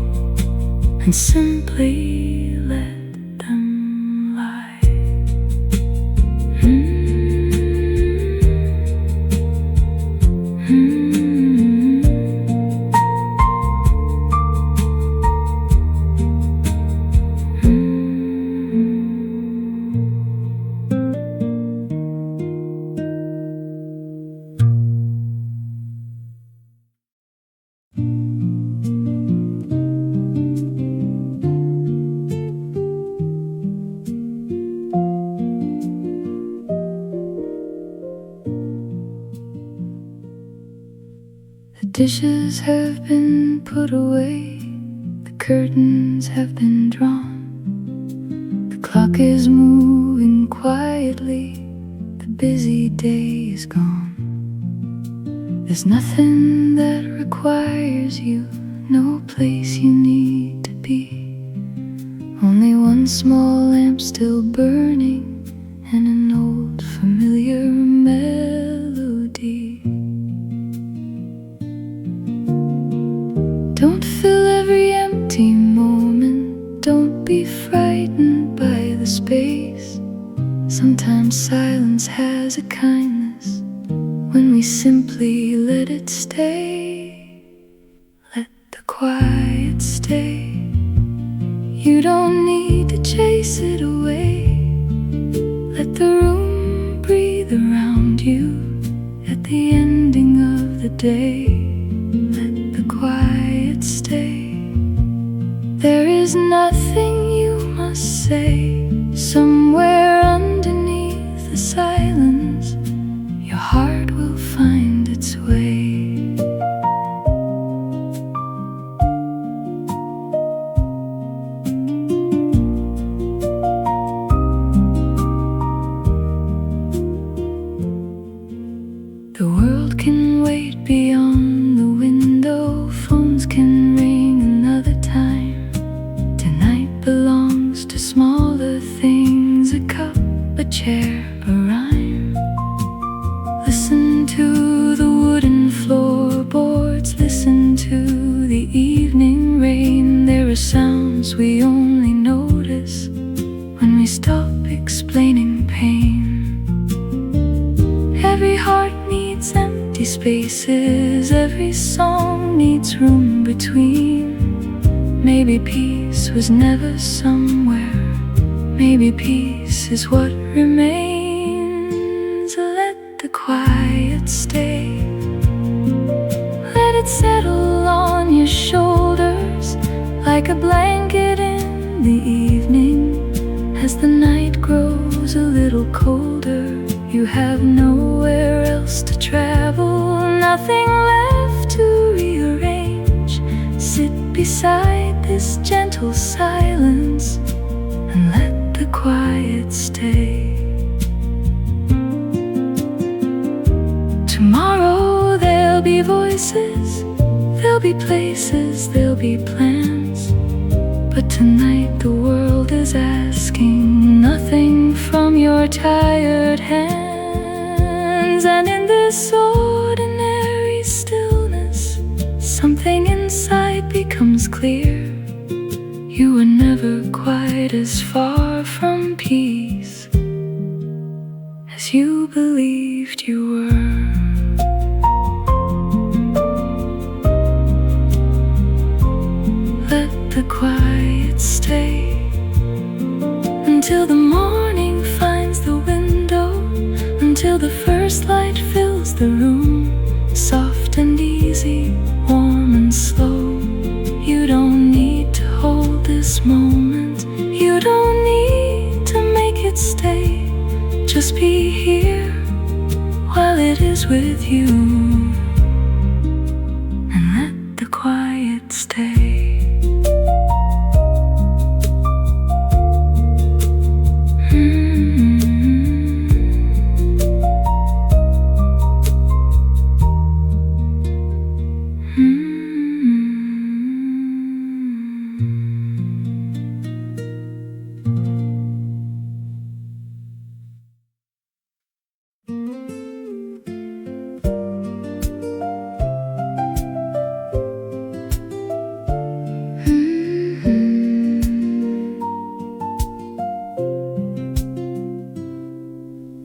and simply let them lie. The dishes have been put away, the curtains have been drawn, the clock is moving quietly, the busy day is gone. There's nothing that requires you, no place you need to be, only one small lamp still burning and an old familiar melody. Don't fill every empty moment, don't be frightened by the space. Sometimes silence has a kindness when we simply let it stay. Let the quiet stay. You don't need to chase it away. Let the room breathe around you at the ending of the day. Let the quiet stay. There is nothing you must say. Somewhere underneath the silence, your heart will find its way. The world can wait beyond the window. Phones can ring another time. Tonight belongs to smaller things. A cup, a chair, a rhyme. Listen to the wooden floorboards. Listen to the evening rain. There are sounds we only notice when we stop explaining pain. Every heart needs empty spaces. Every song needs room between. Maybe peace was never somewhere. Maybe peace is what remains. Let the quiet stay. Let it settle on your shoulders like a blanket in the evening. As the night grows a little colder, you have nowhere else to travel, nothing left to rearrange. Sit beside this gentle silence and let the quiet stay. There'll be voices, there'll be places, there'll be plans. But tonight the world is asking nothing from your tired hands. And in this ordinary stillness, something inside becomes clear. You were never quite as far from peace as you believed you were. Let the quiet stay until the morning finds the window, until the first light fills the room, soft and easy, warm and slow. You don't need to hold this moment, you don't need to make it stay. Just be here while it is with you, and let the quiet stay.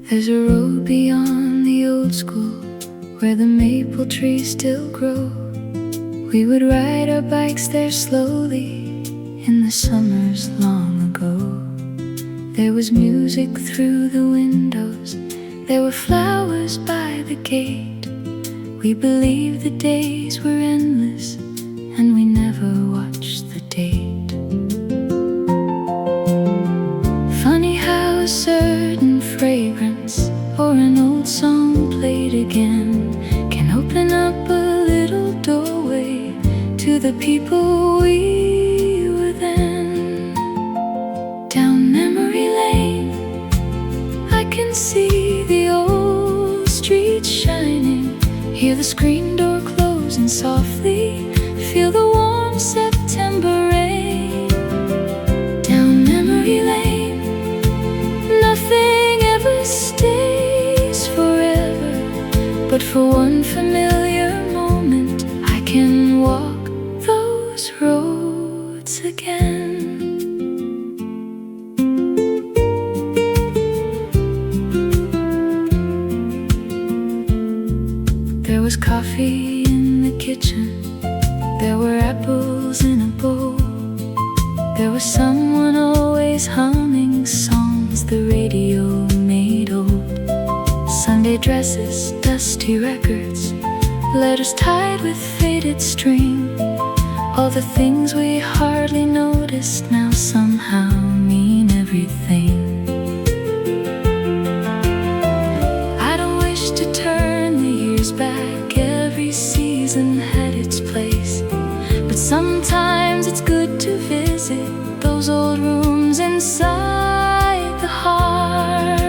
There's a road beyond the old school where the maple trees still grow. We would ride our bikes there slowly in the summers long ago. There was music through the windows, there were flowers by the gate. We believed the days were endless and we never watched the date. Funny how a certain fragrance or an old song played again can open up a little doorway to the people we were then. Down memory lane, I can see the old streets shining, hear the screen door closing softly, feel the warm September rain. Down memory lane, nothing ever stays forever, but for one familiar moment I can walk those roads again. There was coffee in the kitchen, there were apples in a bowl, there was someone always humming songs the radio made old. Sunday dresses, dusty records, letters tied with faded string. All the things we hardly noticed now somehow mean everything. I don't wish to turn the years back, every season had its place, but sometimes it's good to visit those old rooms inside the heart.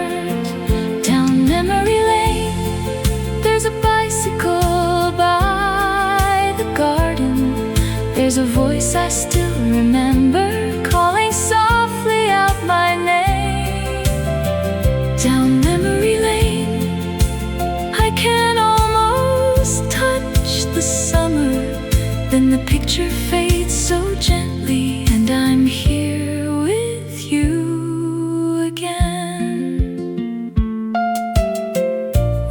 Down memory lane, there's a bicycle by the garden, there's a voice I still remember calling softly out my name. Down memory lane, I can almost touch the summer, then the picture fades so gently and I'm here with you again.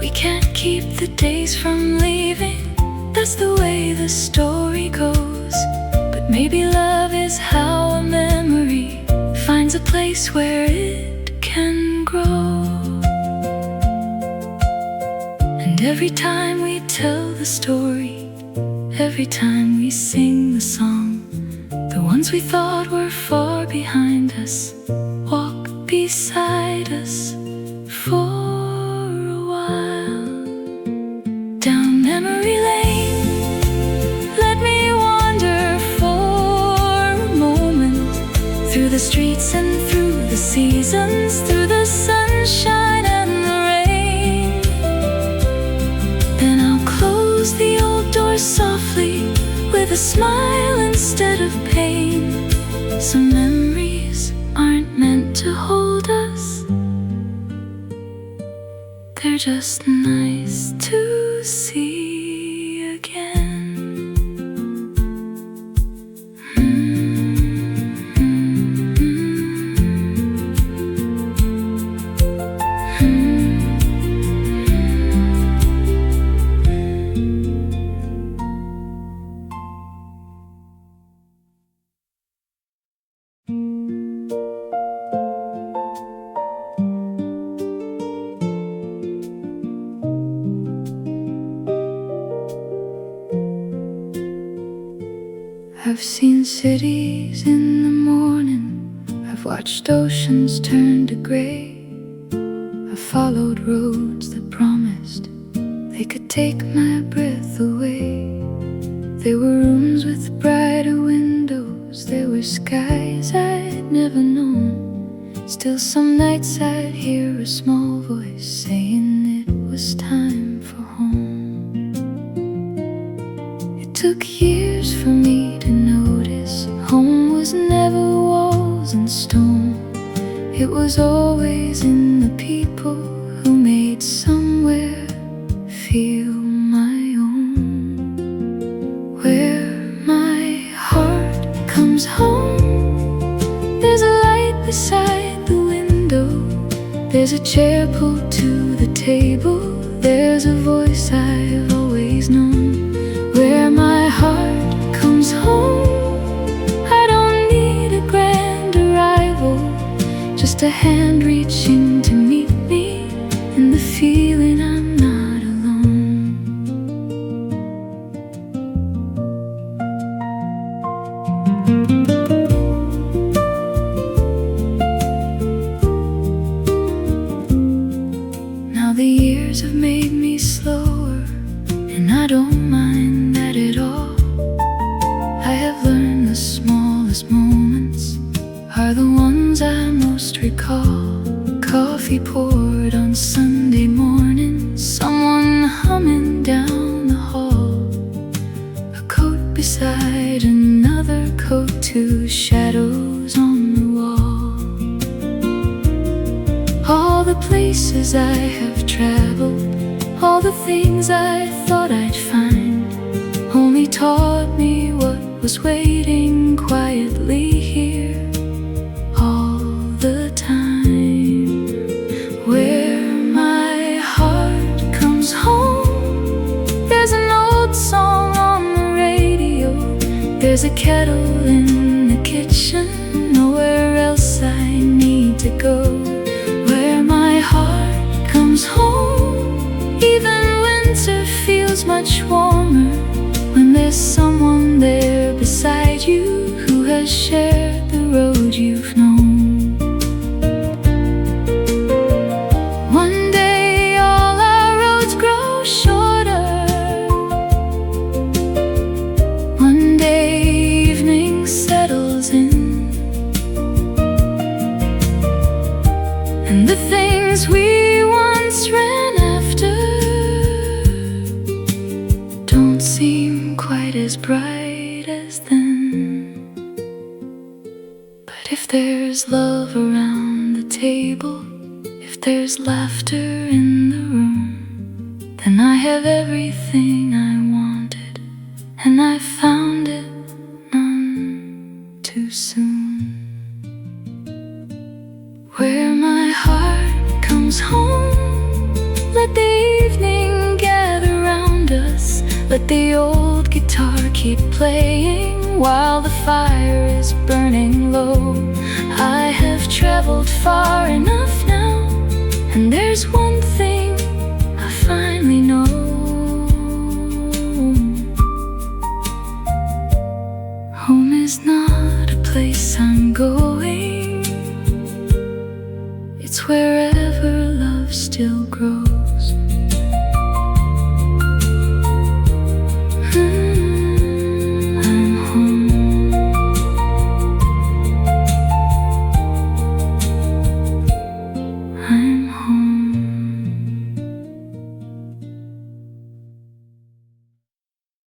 We can't keep the days from leaving, that's the way the story goes. But maybe love is how a memory finds a place where it can grow. And every time we tell the story, every time we sing the song, the ones we thought were far behind us walk beside us for a while. Down memory lane, let me wander for a moment, through the streets and through the seasons, through the sunshine and the rain. Then I'll close the a smile instead of pain. Some memories aren't meant to hold us, they're just nice to see again. I've seen cities in the morning, I've watched oceans turn to gray, I've followed roads that promised they could take my breath away. There were rooms with brighter windows, there were skies I'd never known. Still some nights I'd hear a small voice saying it was time for home. It took years for me to notice home was never walls and stone. It was always in the people who made somewhere feel my own. Where my heart comes home, there's a light beside the window, there's a chair pulled to the table, there's a voice I've always known. Where my heart comes home, I don't need a grand arrival, just a hand reaching to meet me, and the feeling I'm not alone. Now the years have made me slower, and I don't mind that at all. I have learned the smallest moments are the ones I most recall. Coffee poured on Sunday morning, someone humming down the hall, a coat beside another coat, two shadows on the wall. All the places I have traveled, all the things I thought I'd find, only taught me what was waiting quietly here all the time. Where my heart comes home, there's an old song on the radio, there's a kettle in the kitchen, nowhere else I need to go. Where my heart comes home, even winter feels much warmer when there's someone there beside you who has shared the road you've known. One day all our roads grow shorter, one day evening settles in, and the things we once ran after don't seem quite as bright as then. But if there's love around the table, if there's laughter in the room, then I have everything I wanted, and I found it none too soon. Where my heart comes home, let the evening gather round us, let the old guitar keep playing while the fire is burning low. I have traveled far enough now, and there's one thing I finally know. Home is not a place I'm going, it's wherever love still grows.